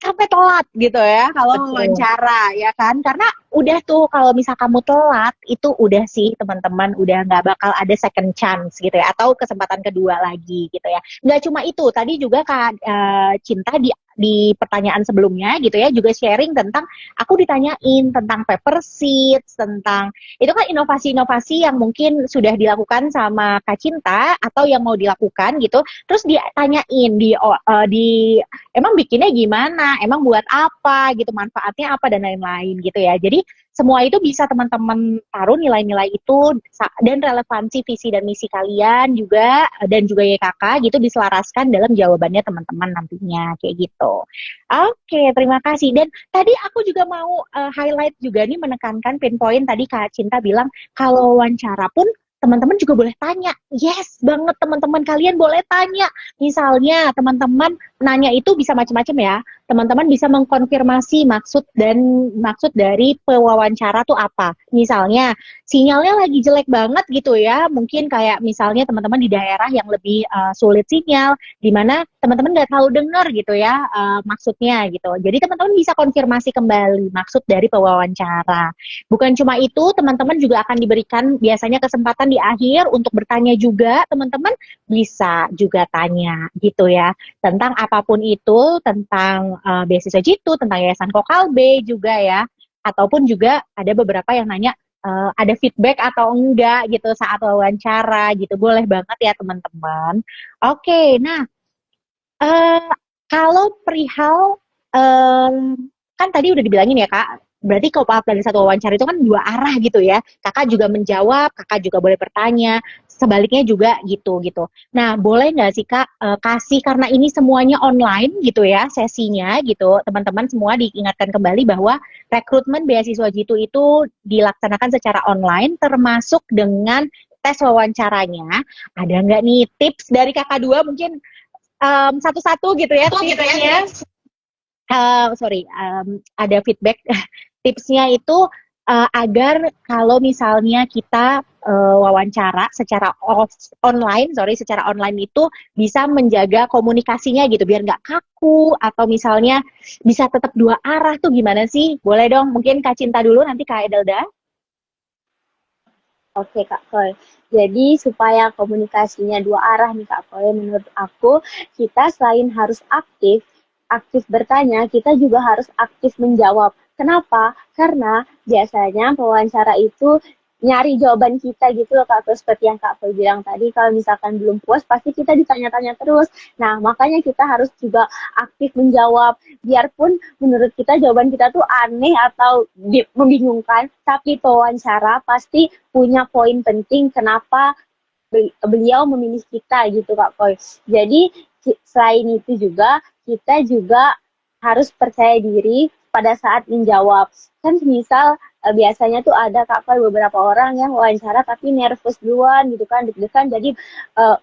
sampai telat gitu ya kalau wawancara ya kan, karena udah tuh kalau misal kamu telat itu udah sih teman-teman, udah nggak bakal ada second chance gitu ya, atau kesempatan kedua lagi gitu ya. Nggak cuma itu, tadi juga Kak Cinta di pertanyaan sebelumnya gitu ya juga sharing tentang, aku ditanyain tentang paper seeds, tentang itu kan inovasi-inovasi yang mungkin sudah dilakukan sama Kak Cinta atau yang mau dilakukan gitu, terus ditanyain di emang bikinnya gimana, emang buat apa gitu, manfaatnya apa dan lain-lain gitu ya. Jadi semua itu bisa teman-teman taruh nilai-nilai itu dan relevansi visi dan misi kalian juga, dan juga YKK gitu diselaraskan dalam jawabannya teman-teman nantinya kayak gitu. Oke, terima kasih. Dan tadi aku juga mau highlight juga nih, menekankan pinpoint tadi Kak Cinta bilang kalau wawancara pun teman-teman juga boleh tanya. Yes banget, teman-teman kalian boleh tanya. Misalnya teman-teman nanya itu bisa macam-macam ya. Teman-teman bisa mengkonfirmasi maksud dari pewawancara tuh apa. Misalnya sinyalnya lagi jelek banget gitu ya. Mungkin kayak misalnya teman-teman di daerah yang lebih sulit sinyal, di mana teman-teman nggak tahu dengar gitu ya maksudnya gitu. Jadi teman-teman bisa konfirmasi kembali maksud dari pewawancara. Bukan cuma itu, teman-teman juga akan diberikan biasanya kesempatan di akhir untuk bertanya juga. Teman-teman bisa juga tanya gitu ya tentang apapun itu, tentang beasiswa Jitu, tentang Yayasan Kokalbe juga ya. Ataupun juga ada beberapa yang nanya ada feedback atau enggak gitu saat wawancara gitu. Boleh banget ya teman-teman. Oke, nah eh, kalau perihal kan tadi udah dibilangin ya Kak, berarti kalau dari satu wawancara itu kan dua arah gitu ya. Kakak juga menjawab, kakak juga boleh bertanya, sebaliknya juga gitu. Nah, boleh nggak sih Kak kasih karena ini semuanya online gitu ya sesinya gitu, teman-teman semua diingatkan kembali bahwa rekrutmen beasiswa Jitu itu dilaksanakan secara online, termasuk dengan tes wawancaranya. Ada nggak nih tips dari kakak dua mungkin satu-satu gitu ya tipsnya. Sorry, ada feedback tipsnya itu agar kalau misalnya kita wawancara secara online itu bisa menjaga komunikasinya gitu biar nggak kaku atau misalnya bisa tetap dua arah tuh gimana sih? Boleh dong, mungkin Kak Cinta dulu nanti Kak Edelda. Oke Kak Koi. Jadi supaya komunikasinya dua arah nih Kak Koi, menurut aku kita selain harus aktif bertanya, kita juga harus aktif menjawab. Kenapa? Karena biasanya pewawancara itu nyari jawaban kita gitu loh Kak Koi. Seperti yang Kak Koi bilang tadi, kalau misalkan belum puas pasti kita ditanya-tanya terus. Nah, makanya kita harus juga aktif menjawab. Biarpun menurut kita jawaban kita tuh aneh atau membingungkan, tapi pewawancara pasti punya poin penting kenapa beliau memilih kita gitu Kak Koi. Jadi selain itu juga kita juga harus percaya diri pada saat menjawab. Kan misal biasanya tuh ada Kak Koi beberapa orang yang wawancara tapi nervous duluan gitu kan, deg-degan jadi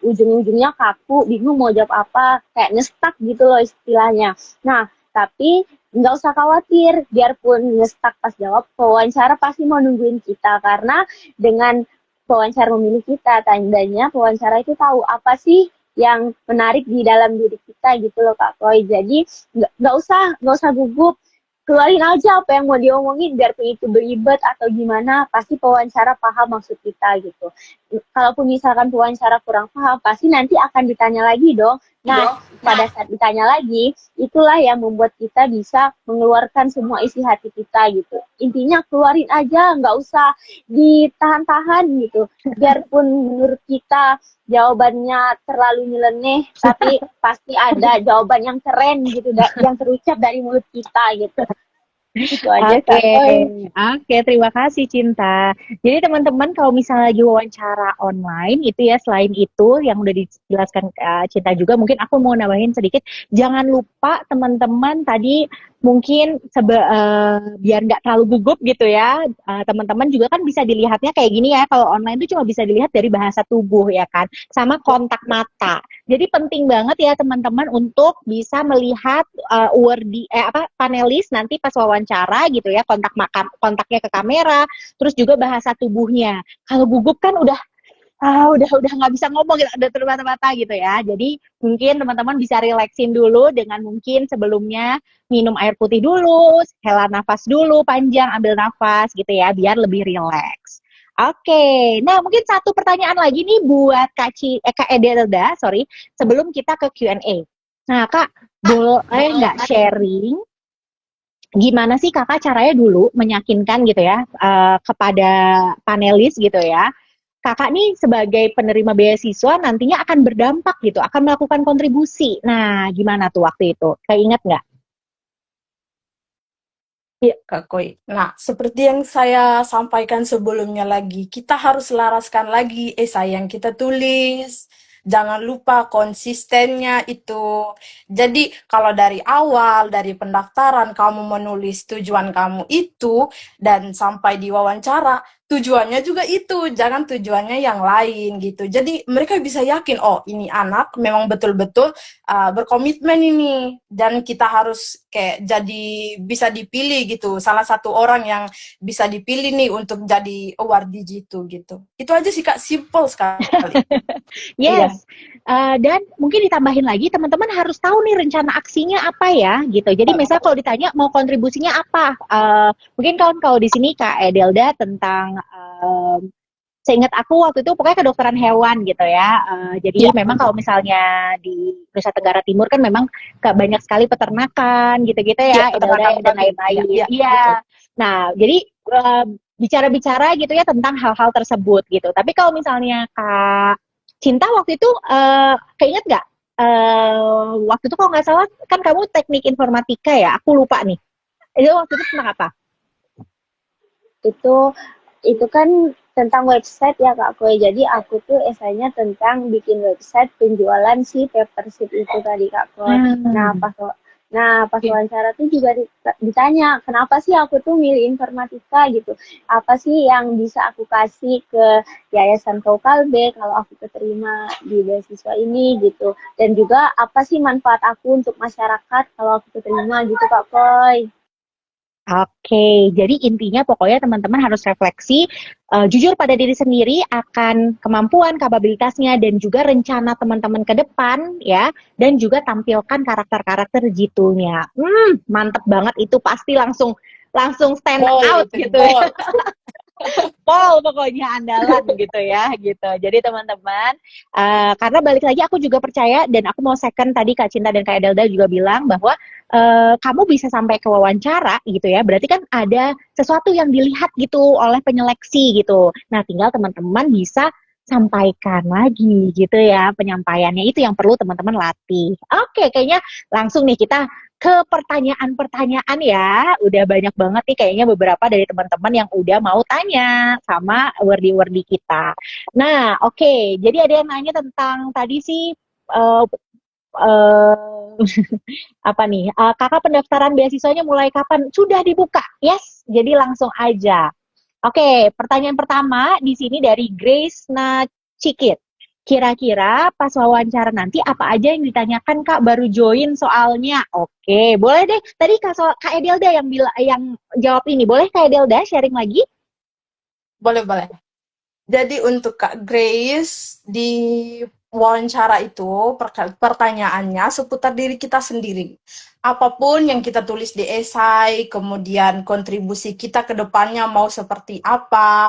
ujung-ujungnya kaku, bingung mau jawab apa, kayak ngestak gitu loh istilahnya. Nah, tapi nggak usah khawatir, biarpun ngestak pas jawab, pewawancara pasti mau nungguin kita karena dengan pewawancara memilih kita, tandanya pewawancara itu tahu apa sih yang menarik di dalam diri kita gitu loh Kak Koi. Jadi nggak usah gugup, keluarin aja apa yang mau diomongin biarpun itu beribet atau gimana, pasti pewawancara paham maksud kita gitu. Kalaupun misalkan pewawancara kurang paham, pasti nanti akan ditanya lagi dong. Nah, pada saat ditanya lagi, itulah yang membuat kita bisa mengeluarkan semua isi hati kita gitu. Intinya keluarin aja, nggak usah ditahan-tahan gitu. Biarpun menurut kita jawabannya terlalu nyeleneh, tapi pasti ada jawaban yang keren gitu, yang terucap dari mulut kita gitu. Itu aja Oke, Kak Koi. oke, terima kasih Cinta. Jadi teman-teman kalau misalnya lagi wawancara online itu ya selain itu yang udah dijelaskan Cinta juga, mungkin aku mau nambahin sedikit. Jangan lupa teman-teman tadi mungkin biar nggak terlalu gugup gitu ya. Teman-teman juga kan bisa dilihatnya kayak gini ya. Kalau online itu cuma bisa dilihat dari bahasa tubuh ya kan, sama kontak mata. Jadi penting banget ya teman-teman untuk bisa melihat panelis nanti pas wawancara gitu ya, kontaknya ke kamera, terus juga bahasa tubuhnya. Kalau gugup kan udah nggak bisa ngomong gitu, udah terbata-bata gitu ya. Jadi mungkin teman-teman bisa relaksin dulu dengan mungkin sebelumnya minum air putih dulu, hela nafas dulu panjang, ambil nafas gitu ya biar lebih rileks. Oke, nah mungkin satu pertanyaan lagi nih buat Kak Edelda, sorry, sebelum kita ke Q&A. Nah Kak, boleh nggak sharing gimana sih kakak caranya dulu meyakinkan gitu ya kepada panelis gitu ya, kakak nih sebagai penerima beasiswa nantinya akan berdampak gitu, akan melakukan kontribusi. Nah, gimana tuh waktu itu? Keinget nggak? Iya, Kak Koi. Nah, seperti yang saya sampaikan sebelumnya lagi, kita harus laraskan lagi esai yang kita tulis. Jangan lupa konsistennya itu. Jadi, kalau dari awal, dari pendaftaran, kamu menulis tujuan kamu itu, dan sampai di wawancara, tujuannya juga itu, jangan tujuannya yang lain gitu. Jadi mereka bisa yakin, oh ini anak memang betul-betul berkomitmen ini, dan kita harus kayak jadi bisa dipilih gitu, salah satu orang yang bisa dipilih nih untuk jadi awardee gitu. Itu aja sih Kak, simple sekali. Iya. Yes, dan mungkin ditambahin lagi teman-teman harus tahu nih rencana aksinya apa ya gitu. Jadi misalnya kalau ditanya mau kontribusinya apa, mungkin kalau di sini Kak Edelda tentang seingat aku waktu itu pokoknya kedokteran hewan gitu ya. Jadi Ya, memang kalau misalnya di Nusa Tenggara Timur kan memang banyak sekali peternakan gitu-gitu ya, ya, Edelda peternakan dan babi. lain-lain. Ya, Iya. betul. Nah, jadi bicara-bicara gitu ya tentang hal-hal tersebut gitu. Tapi kalau misalnya Kak Cinta waktu itu keinget nggak? Waktu itu kalau nggak salah kan kamu teknik informatika ya, aku lupa nih. Itu waktu itu tentang apa? Itu itu kan tentang website ya Kak Koi. Jadi aku tuh esainya tentang bikin website penjualan si papership itu tadi Kak Koi. Nah Hmm. pas wawancara tuh juga ditanya kenapa sih aku tuh milih informatika gitu. Apa sih yang bisa aku kasih ke Yayasan Kaukalbe kalau aku keterima di beasiswa ini gitu. Dan juga apa sih manfaat aku untuk masyarakat kalau aku keterima gitu Kak Koi. Oke, jadi intinya pokoknya teman-teman harus refleksi, jujur pada diri sendiri akan kemampuan, kapabilitasnya, dan juga rencana teman-teman ke depan, ya, dan juga tampilkan karakter-karakter jitunya. Mantep banget itu pasti langsung langsung stand Pol out itu, gitu ya. pol. Pol pokoknya andalan gitu ya gitu. Jadi teman-teman, karena balik lagi aku juga percaya dan aku mau second tadi Kak Cinta dan Kak Edelda juga bilang bahwa kamu bisa sampai ke wawancara gitu ya. Berarti kan ada sesuatu yang dilihat gitu oleh penyeleksi gitu. Nah, tinggal teman-teman bisa sampaikan lagi gitu ya penyampaiannya itu yang perlu teman-teman latih. Oke, kayaknya langsung nih kita ke pertanyaan-pertanyaan ya. Udah banyak banget nih kayaknya beberapa dari teman-teman yang udah mau tanya sama wordy-wordy kita. Nah, oke. Jadi ada yang nanya tentang tadi sih uh, uh, apa nih? Kakak pendaftaran beasiswanya mulai kapan? Sudah dibuka. Yes. Jadi langsung aja. Oke, pertanyaan pertama di sini dari Grace Nachikit. Kira-kira pas wawancara nanti apa aja yang ditanyakan Kak baru join soalnya? Oke, boleh deh. Tadi Kak Edelda yang jawab ini. Boleh Kak Edelda sharing lagi? Boleh. Jadi untuk Kak Grace, di wawancara itu pertanyaannya seputar diri kita sendiri. Apapun yang kita tulis di esai, kemudian kontribusi kita ke depannya mau seperti apa,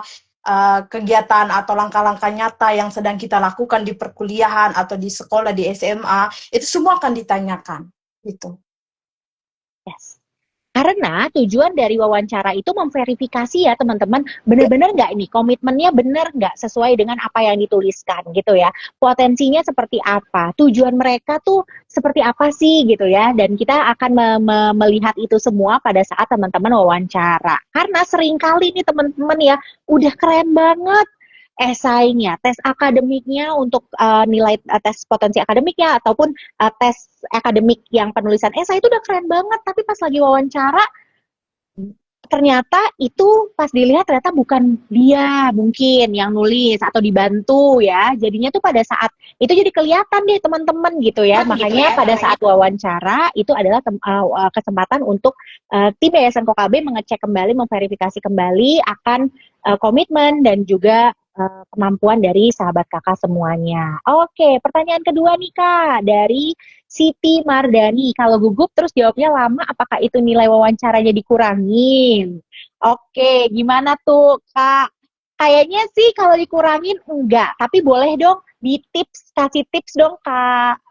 kegiatan atau langkah-langkah nyata yang sedang kita lakukan di perkuliahan atau di sekolah, di SMA, itu semua akan ditanyakan. Gitu. Yes. Karena tujuan dari wawancara itu memverifikasi ya teman-teman, benar-benar nggak nih komitmennya benar nggak sesuai dengan apa yang dituliskan gitu ya. Potensinya seperti apa, tujuan mereka tuh seperti apa sih gitu ya. Dan kita akan melihat itu semua pada saat teman-teman wawancara. Karena seringkali nih teman-teman ya, udah keren banget esainya, tes akademiknya untuk nilai tes potensi akademiknya ataupun tes akademik yang penulisan esai itu udah keren banget, tapi pas lagi wawancara ternyata itu pas dilihat ternyata bukan dia mungkin yang nulis atau dibantu ya. Jadinya tuh pada saat itu jadi kelihatan deh teman-teman gitu ya. Makanya pada saat wawancara itu adalah kesempatan untuk tim Yayasan Kokalbe mengecek kembali, memverifikasi kembali akan komitmen dan juga kemampuan dari sahabat kakak semuanya. Oke, pertanyaan kedua nih Kak dari Siti Mardani, kalau gugup terus jawabnya lama, apakah itu nilai wawancaranya dikurangin? Oke, gimana tuh Kak? Kayaknya sih kalau dikurangin enggak, tapi boleh dong kasih tips dong Kak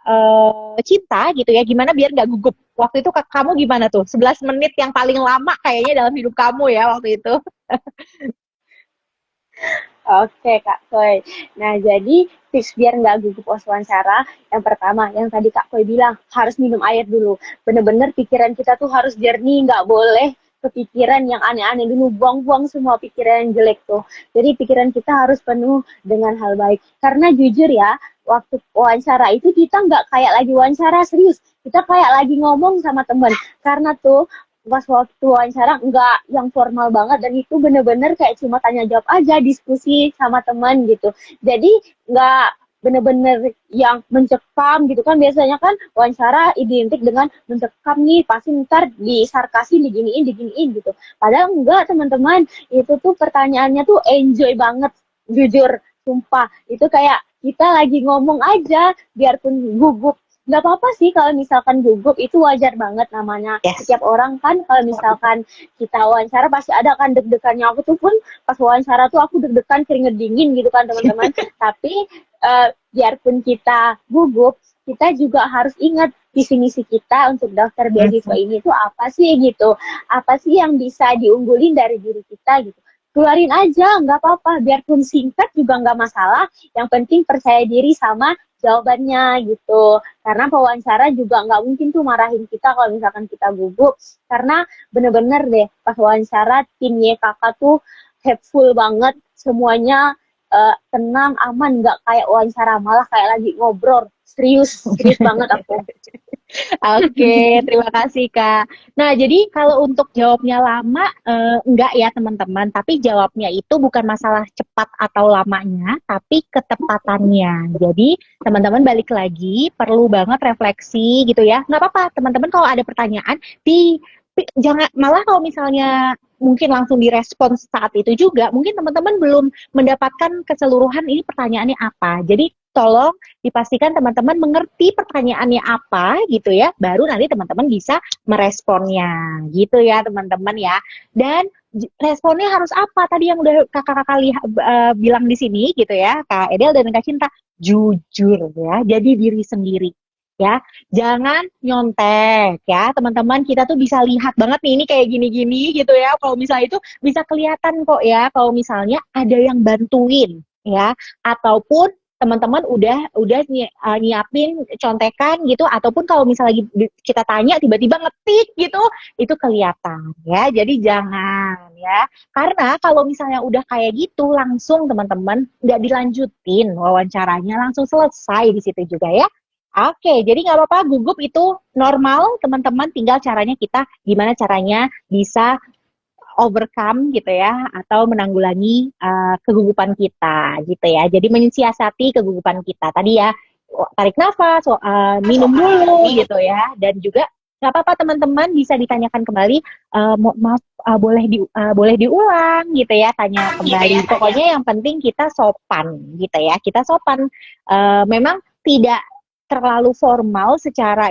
Cinta gitu ya, gimana biar nggak gugup. Waktu itu kamu gimana tuh? 11 menit yang paling lama kayaknya dalam hidup kamu ya waktu itu. Oke Kak Koi. Nah jadi tips biar nggak gugup pas wawancara, yang pertama yang tadi Kak Koi bilang harus minum air dulu. Bener-bener pikiran kita tuh harus jernih, nggak boleh kepikiran yang aneh-aneh dulu, buang-buang semua pikiran yang jelek tuh. Jadi pikiran kita harus penuh dengan hal baik. Karena jujur ya, waktu wawancara itu kita nggak kayak lagi wawancara serius, kita kayak lagi ngomong sama temen. Karena tuh pas waktu wawancara nggak yang formal banget, dan itu bener-bener kayak cuma tanya jawab aja, diskusi sama teman gitu. Jadi nggak bener-bener yang mencekam gitu kan, biasanya kan wawancara identik dengan mencekam nih, pasti ntar disarkasin, diginiin gitu. Padahal enggak teman-teman, itu tuh pertanyaannya tuh enjoy banget, jujur, sumpah. Itu kayak kita lagi ngomong aja, biarpun gugup. Nggak apa-apa sih kalau misalkan gugup, itu wajar banget namanya. Yes. Setiap orang kan kalau misalkan kita wawancara pasti ada kan deg-degannya. Aku tuh pun pas wawancara tuh aku deg-degan, keringet dingin gitu kan teman-teman. Tapi biarpun kita gugup, kita juga harus ingat visi misi kita untuk daftar beasiswa ini itu apa sih gitu. Apa sih yang bisa diunggulin dari diri kita gitu. Keluarin aja, nggak apa-apa. Biarpun singkat juga nggak masalah. Yang penting percaya diri sama jawabannya gitu. Karena pewawancara juga nggak mungkin tuh marahin kita kalau misalkan kita gugup. Karena bener-bener deh, pas wawancara tim YKK tuh helpful banget. Semuanya tenang, aman, nggak kayak wawancara, malah kayak lagi ngobrol. Serius, serius banget aku. Oke, terima kasih Kak. Nah, jadi kalau untuk jawabnya lama, enggak ya teman-teman, tapi jawabnya itu bukan masalah cepat atau lamanya, tapi ketepatannya. Jadi, teman-teman balik lagi, perlu banget refleksi gitu ya. Nggak apa-apa, teman-teman kalau ada pertanyaan, jangan, malah kalau misalnya mungkin langsung direspon saat itu juga, mungkin teman-teman belum mendapatkan keseluruhan ini pertanyaannya apa. Jadi, tolong dipastikan teman-teman mengerti pertanyaannya apa gitu ya, baru nanti teman-teman bisa meresponnya gitu ya teman-teman ya. Dan responnya harus apa tadi yang udah kakak-kakak bilang di sini gitu ya, Kak Edel dan Kak Cinta, jujur ya, jadi diri sendiri ya, jangan nyontek ya teman-teman. Kita tuh bisa lihat banget nih ini kayak gini-gini gitu ya, kalau misalnya itu bisa kelihatan kok ya kalau misalnya ada yang bantuin ya, ataupun teman-teman udah nyiapin contekan gitu, ataupun kalau misalnya lagi kita tanya tiba-tiba ngetik gitu, itu kelihatan ya. Jadi jangan ya, karena kalau misalnya udah kayak gitu langsung teman-teman nggak dilanjutin wawancaranya, langsung selesai di situ juga ya. Oke, jadi nggak apa-apa, gugup itu normal teman-teman, tinggal caranya kita gimana caranya bisa overcome gitu ya, atau menanggulangi kegugupan kita gitu ya. Jadi mensiasati kegugupan kita tadi ya, tarik nafas, minum dulu gitu ya, dan juga nggak apa-apa teman-teman bisa ditanyakan kembali, maaf, boleh diulang gitu ya, tanya kembali. Pokoknya yang penting kita sopan gitu ya, kita sopan. Memang tidak terlalu formal secara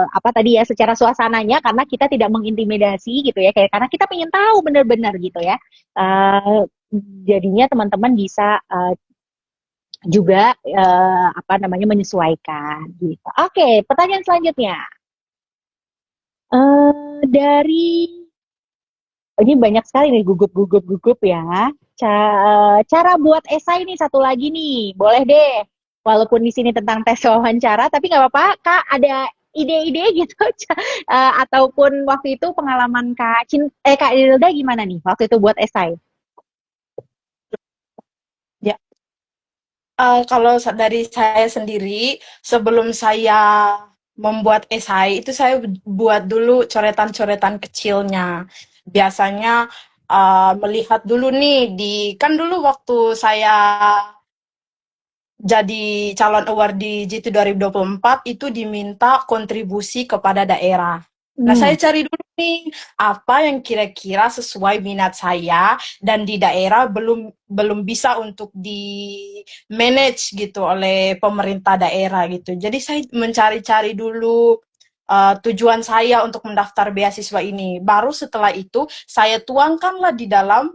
apa tadi ya, secara suasananya, karena kita tidak mengintimidasi gitu ya, kayak karena kita pengen tahu benar-benar gitu ya. Uh, Jadinya teman-teman bisa juga apa namanya menyesuaikan gitu. Oke, pertanyaan selanjutnya dari ini banyak sekali nih, gugup ya. Cara buat esai ini satu lagi nih, boleh deh. Walaupun di sini tentang tes wawancara, tapi nggak apa-apa, Kak. Ada ide-ide gitu, ataupun waktu itu pengalaman Kak Ilda gimana nih waktu itu buat esai? Ya, kalau dari saya sendiri, sebelum saya membuat esai, itu saya buat dulu coretan-coretan kecilnya. Biasanya melihat dulu nih, kan dulu waktu saya jadi calon award di G2 2024 itu diminta kontribusi kepada daerah. Nah, saya cari dulu nih apa yang kira-kira sesuai minat saya dan di daerah belum bisa untuk di manage gitu oleh pemerintah daerah gitu. Jadi saya mencari-cari dulu tujuan saya untuk mendaftar beasiswa ini. Baru setelah itu saya tuangkanlah di dalam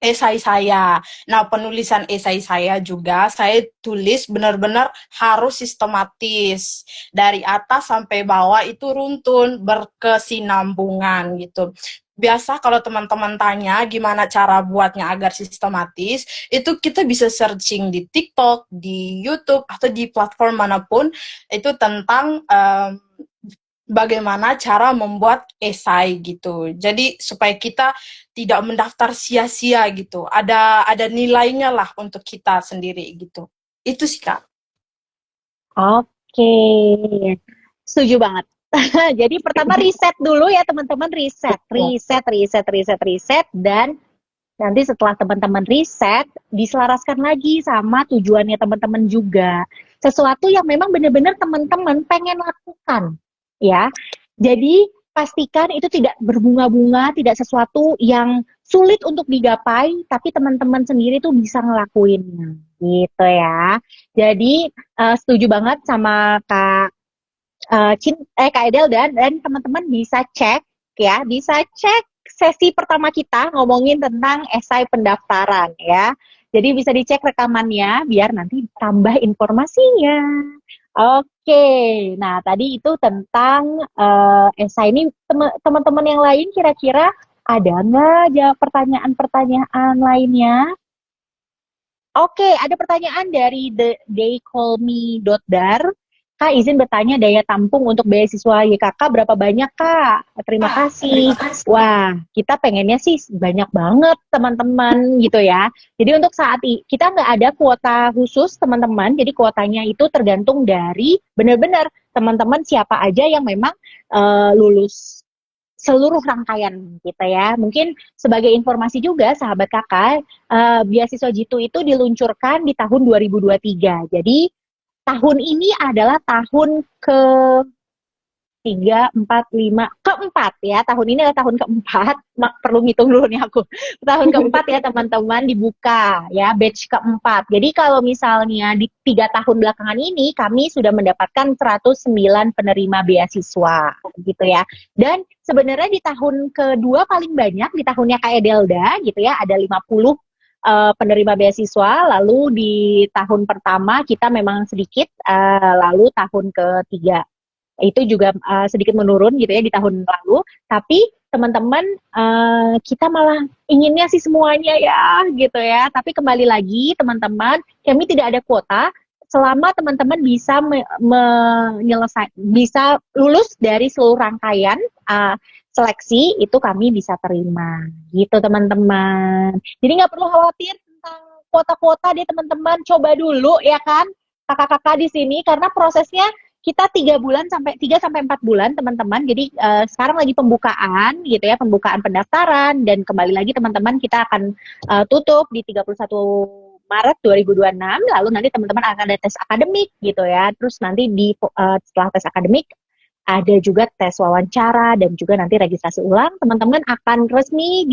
esai saya. Nah, penulisan esai saya juga saya tulis benar-benar harus sistematis. Dari atas sampai bawah itu runtun, berkesinambungan gitu. Biasa kalau teman-teman tanya gimana cara buatnya agar sistematis, itu kita bisa searching di TikTok, di YouTube, atau di platform manapun, itu tentang bagaimana cara membuat esai gitu. Jadi supaya kita tidak mendaftar sia-sia gitu. Ada nilainya lah untuk kita sendiri gitu. Itu sih Kak. Oke, setuju banget. Jadi pertama riset dulu ya teman-teman, riset, dan nanti setelah teman-teman riset, diselaraskan lagi sama tujuannya teman-teman juga. Sesuatu yang memang benar-benar teman-teman pengen lakukan, ya. Jadi pastikan itu tidak berbunga-bunga, tidak sesuatu yang sulit untuk digapai, tapi teman-teman sendiri tuh bisa ngelakuinnya, gitu ya. Jadi setuju banget sama Kak Edel dan teman-teman bisa cek ya, bisa cek sesi pertama kita ngomongin tentang esai pendaftaran ya. Jadi bisa dicek rekamannya biar nanti tambah informasinya. Oke, nah tadi itu tentang esai ini. Teman-teman yang lain kira-kira ada nggak jawab pertanyaan-pertanyaan lainnya? Oke, ada pertanyaan dari theycallme.dar. Kak, izin bertanya daya tampung untuk beasiswa YKK berapa banyak, Kak? Terima kasih. Wah, kita pengennya sih banyak banget, teman-teman, gitu ya. Jadi untuk saat ini, kita nggak ada kuota khusus, teman-teman. Jadi kuotanya itu tergantung dari benar-benar teman-teman siapa aja yang memang lulus seluruh rangkaian kita ya. Mungkin sebagai informasi juga, sahabat kakak, beasiswa Jitu itu diluncurkan di tahun 2023. Jadi tahun ini adalah tahun keempat ya. Tahun ini adalah tahun keempat. Perlu ngitung dulu nih aku. Tahun keempat ya teman-teman dibuka ya, batch keempat. Jadi kalau misalnya di 3 tahun belakangan ini kami sudah mendapatkan 109 penerima beasiswa gitu ya. Dan sebenarnya di tahun kedua paling banyak, di tahunnya Kak Edelda gitu ya, ada 50 penerima beasiswa. Lalu di tahun pertama kita memang sedikit, lalu tahun ketiga itu juga sedikit menurun gitu ya di tahun lalu. Tapi teman-teman, kita malah inginnya sih semuanya ya gitu ya. Tapi kembali lagi teman-teman, kami tidak ada kuota selama teman-teman bisa bisa lulus dari seluruh rangkaian seleksi, itu kami bisa terima gitu teman-teman. Jadi nggak perlu khawatir tentang kuota-kuota deh teman-teman, coba dulu ya kan kakak-kakak di sini, karena prosesnya kita 3 sampai 4 bulan teman-teman. Jadi sekarang lagi pembukaan gitu ya, pembukaan pendaftaran, dan kembali lagi teman-teman kita akan tutup di 31 Maret 2026. Lalu nanti teman-teman akan ada tes akademik gitu ya. Terus nanti setelah tes akademik ada juga tes wawancara dan juga nanti registrasi ulang. Teman-teman akan resmi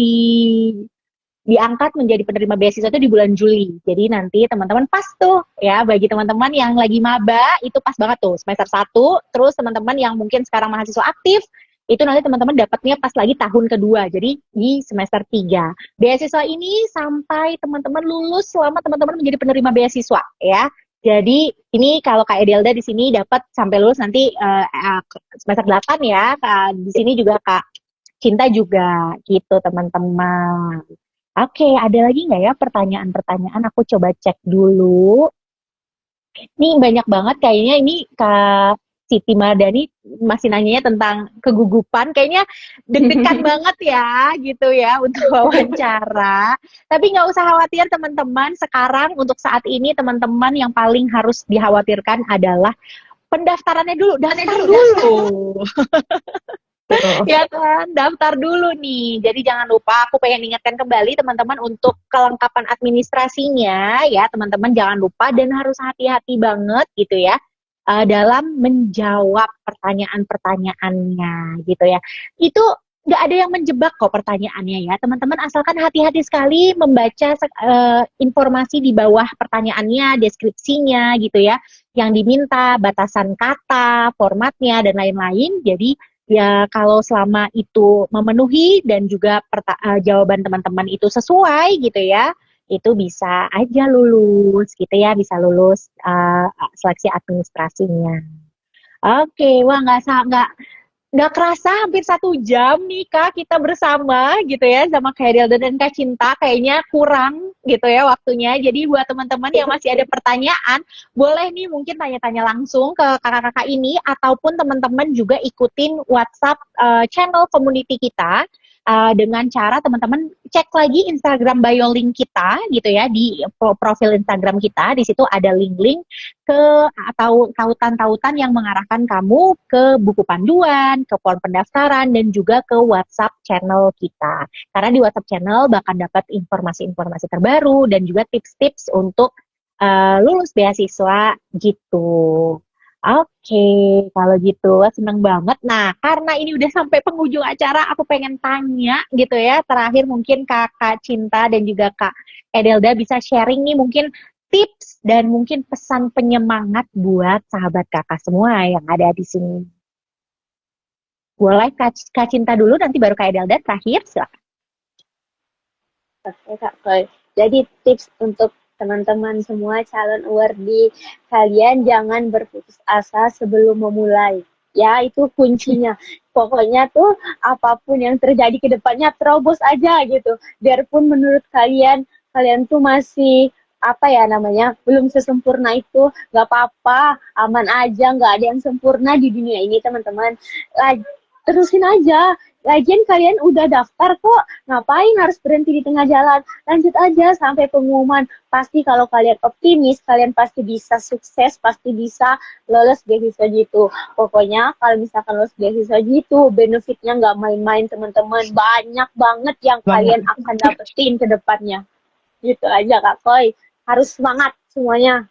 diangkat menjadi penerima beasiswa itu di bulan Juli. Jadi nanti teman-teman pas tuh ya, bagi teman-teman yang lagi maba itu pas banget tuh semester 1. Terus teman-teman yang mungkin sekarang mahasiswa aktif itu nanti teman-teman dapatnya pas lagi tahun kedua, jadi di semester 3. Beasiswa ini sampai teman-teman lulus selama teman-teman menjadi penerima beasiswa ya. Jadi ini kalau Kak Edelda di sini dapat sampai lulus nanti semester 8 ya. Di sini juga Kak Cinta juga gitu teman-teman. Oke, ada lagi nggak ya pertanyaan-pertanyaan? Aku coba cek dulu. Nih banyak banget kayaknya, ini Kak Siti Mardani masih nanyanya tentang kegugupan. Kayaknya deg-degan banget ya gitu ya untuk wawancara. Tapi nggak usah khawatir teman-teman. Sekarang untuk saat ini teman-teman yang paling harus dikhawatirkan adalah pendaftarannya dulu. Daftar dulu. Ya kan, daftar dulu nih. Jadi jangan lupa, aku pengen ingatkan kembali teman-teman untuk kelengkapan administrasinya ya, teman-teman jangan lupa dan harus hati-hati banget gitu ya dalam menjawab pertanyaan-pertanyaannya gitu ya. Itu nggak ada yang menjebak kok pertanyaannya ya, teman-teman, asalkan hati-hati sekali membaca informasi di bawah pertanyaannya, deskripsinya gitu ya, yang diminta, batasan kata, formatnya dan lain-lain. Jadi ya kalau selama itu memenuhi dan juga jawaban teman-teman itu sesuai gitu ya, itu bisa aja lulus gitu ya, bisa lulus seleksi administrasinya. Oke, wah nggak kerasa hampir 1 jam nih Kak kita bersama gitu ya sama Kak Delda dan Kak Cinta. Kayaknya kurang gitu ya waktunya. Jadi buat teman-teman yang masih ada pertanyaan, boleh nih mungkin tanya-tanya langsung ke kakak-kakak ini, ataupun teman-teman juga ikutin WhatsApp channel community kita. dengan cara teman-teman cek lagi Instagram bio link kita gitu ya, di profil Instagram kita. Di situ ada link-link ke atau tautan-tautan yang mengarahkan kamu ke buku panduan, ke form pendaftaran, dan juga ke WhatsApp channel kita. Karena di WhatsApp channel bakal dapat informasi-informasi terbaru dan juga tips-tips untuk lulus beasiswa gitu. Oke, kalau gitu seneng banget. Nah, karena ini udah sampai penghujung acara, aku pengen tanya gitu ya. Terakhir mungkin Kakak Cinta dan juga Kak Edelda bisa sharing nih mungkin tips dan mungkin pesan penyemangat buat sahabat kakak semua yang ada di sini. Boleh Kak Cinta dulu, nanti baru Kak Edelda terakhir. Silakan. Oke Kak Koi. Jadi tips untuk teman-teman semua calon awardee, kalian jangan berputus asa sebelum memulai. Ya, itu kuncinya. Pokoknya tuh apapun yang terjadi ke depannya terobos aja gitu. Biarpun menurut kalian, kalian tuh masih apa ya namanya, belum sesempurna itu, nggak apa-apa, aman aja, nggak ada yang sempurna di dunia ini teman-teman. Terusin aja. Lagian kalian udah daftar kok, ngapain harus berhenti di tengah jalan? Lanjut aja sampai pengumuman. Pasti kalau kalian optimis, kalian pasti bisa sukses, pasti bisa lolos beasiswa gitu. Pokoknya kalau misalkan lolos beasiswa gitu, benefitnya nggak main-main teman-teman. Banyak banget yang Banyak. kalian akan dapetin ke depannya. Gitu aja Kak Koi. Harus semangat semuanya.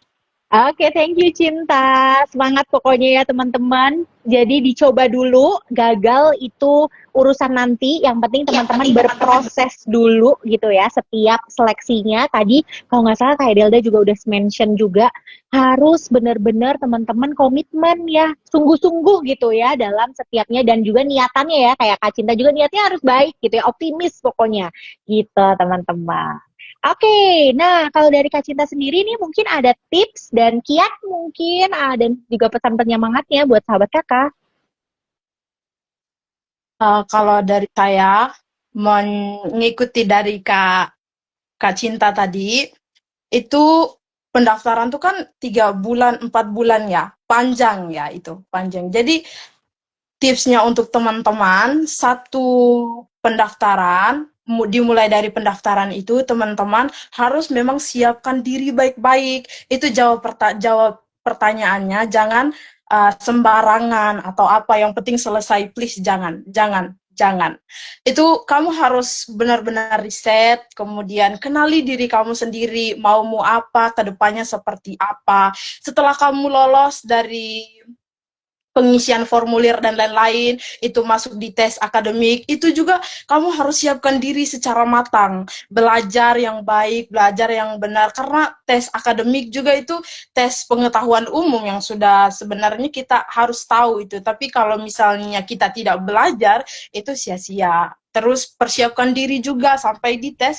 Oke, thank you Cinta. Semangat pokoknya ya teman-teman. Jadi dicoba dulu, gagal itu urusan nanti. Yang penting teman-teman berproses dulu gitu ya setiap seleksinya. Tadi kalau nggak salah Kak Delda juga udah mention juga harus benar-benar teman-teman komitmen ya, sungguh-sungguh gitu ya dalam setiapnya dan juga niatannya ya. Kayak Kak Cinta juga niatnya harus baik gitu ya, optimis pokoknya gitu teman-teman. Oke, nah kalau dari Kak Cinta sendiri nih mungkin ada tips dan kiat mungkin dan juga pesan penyemangatnya buat sahabat kakak. Kalau dari saya, mengikuti dari Kak Cinta tadi, itu pendaftaran tuh kan 3 bulan, 4 bulan ya, panjang ya itu, panjang. Jadi tipsnya untuk teman-teman, satu pendaftaran, dimulai dari pendaftaran itu, teman-teman harus memang siapkan diri baik-baik. Itu jawab pertanyaannya, jangan sembarangan atau apa, yang penting selesai, please jangan. Itu kamu harus benar-benar riset, kemudian kenali diri kamu sendiri, maumu apa, kedepannya seperti apa. Setelah kamu lolos dari pengisian formulir dan lain-lain, itu masuk di tes akademik, itu juga kamu harus siapkan diri secara matang, belajar yang baik, belajar yang benar, karena tes akademik juga itu tes pengetahuan umum yang sudah sebenarnya kita harus tahu itu, tapi kalau misalnya kita tidak belajar, itu sia-sia. Terus persiapkan diri juga sampai di tes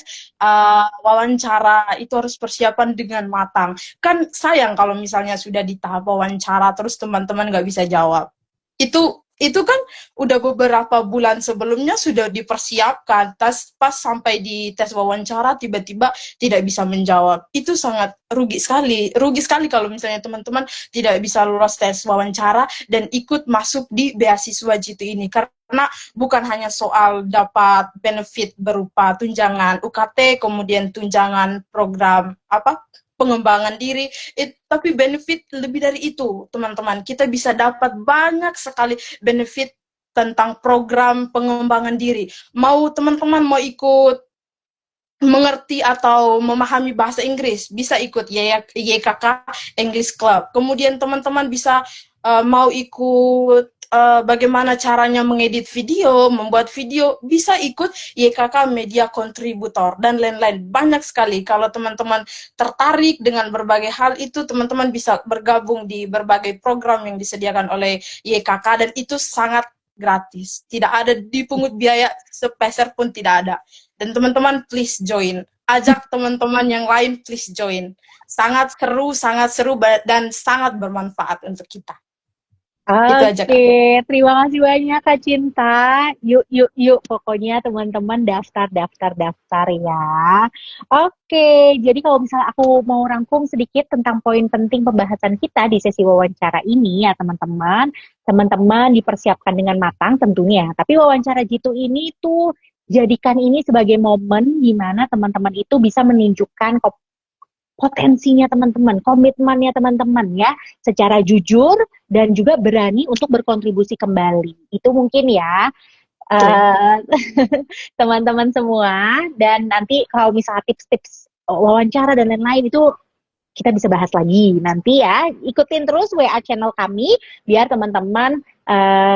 wawancara, itu harus persiapan dengan matang. Kan sayang kalau misalnya sudah di tahap wawancara terus teman-teman nggak bisa jawab. Itu kan udah beberapa bulan sebelumnya sudah dipersiapkan, pas sampai di tes wawancara tiba-tiba tidak bisa menjawab. Itu sangat rugi sekali kalau misalnya teman-teman tidak bisa lolos tes wawancara dan ikut masuk di beasiswa Jitu ini, karena bukan hanya soal dapat benefit berupa tunjangan UKT, kemudian tunjangan program pengembangan diri, tapi benefit lebih dari itu, teman-teman. Kita bisa dapat banyak sekali benefit tentang program pengembangan diri. Teman-teman mau ikut mengerti atau memahami bahasa Inggris, bisa ikut YKK English Club. Kemudian teman-teman bisa mau ikut bagaimana caranya mengedit video, membuat video, bisa ikut YKK Media Contributor, dan lain-lain. Banyak sekali. Kalau teman-teman tertarik dengan berbagai hal itu, teman-teman bisa bergabung di berbagai program yang disediakan oleh YKK, dan itu sangat gratis. Tidak ada dipungut biaya sepeser pun, tidak ada. Dan teman-teman please join. Ajak teman-teman yang lain please join. Sangat seru dan sangat bermanfaat untuk kita. Itu aja, Kak. Oke, terima kasih banyak Kak Cinta. Yuk, pokoknya teman-teman daftar ya. Oke, jadi kalau misalnya aku mau rangkum sedikit tentang poin penting pembahasan kita di sesi wawancara ini ya teman-teman dipersiapkan dengan matang tentunya. Tapi wawancara Jitu ini tuh jadikan ini sebagai momen di mana teman-teman itu bisa menunjukkan potensinya teman-teman, komitmennya teman-teman ya, secara jujur dan juga berani untuk berkontribusi kembali. Itu mungkin ya eh, teman-teman semua. Dan nanti kalau misalnya tips-tips wawancara dan lain-lain itu kita bisa bahas lagi nanti ya. Ikutin terus WA channel kami biar teman-teman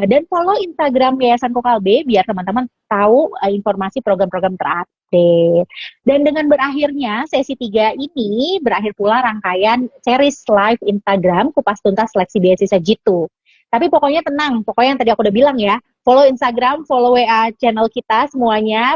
dan follow Instagram Yayasan Kokalbe biar teman-teman tahu informasi program-program terupdate. Dan dengan berakhirnya sesi 3 ini berakhir pula rangkaian series live Instagram Kupas Tuntas Seleksi Beasiswa Jitu. Tapi pokoknya tenang, pokoknya yang tadi aku udah bilang ya, follow Instagram, follow WA channel kita semuanya,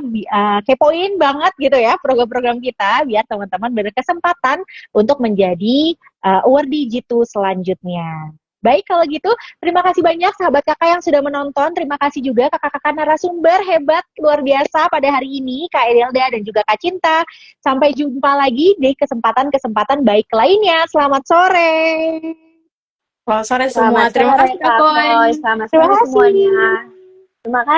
kepoin banget gitu ya program-program kita biar teman-teman berkesempatan untuk menjadi awardee Jitu selanjutnya. Baik kalau gitu, terima kasih banyak sahabat kakak yang sudah menonton. Terima kasih juga kakak-kakak narasumber hebat luar biasa pada hari ini, Kak Edelda dan juga Kak Cinta. Sampai jumpa lagi di kesempatan-kesempatan baik lainnya. Selamat sore. Selamat sore semua. Selamat Terima sore kasih Kak Kak Koy. Koy. Selamat Terima sore kasih. semuanya. Terima kasih.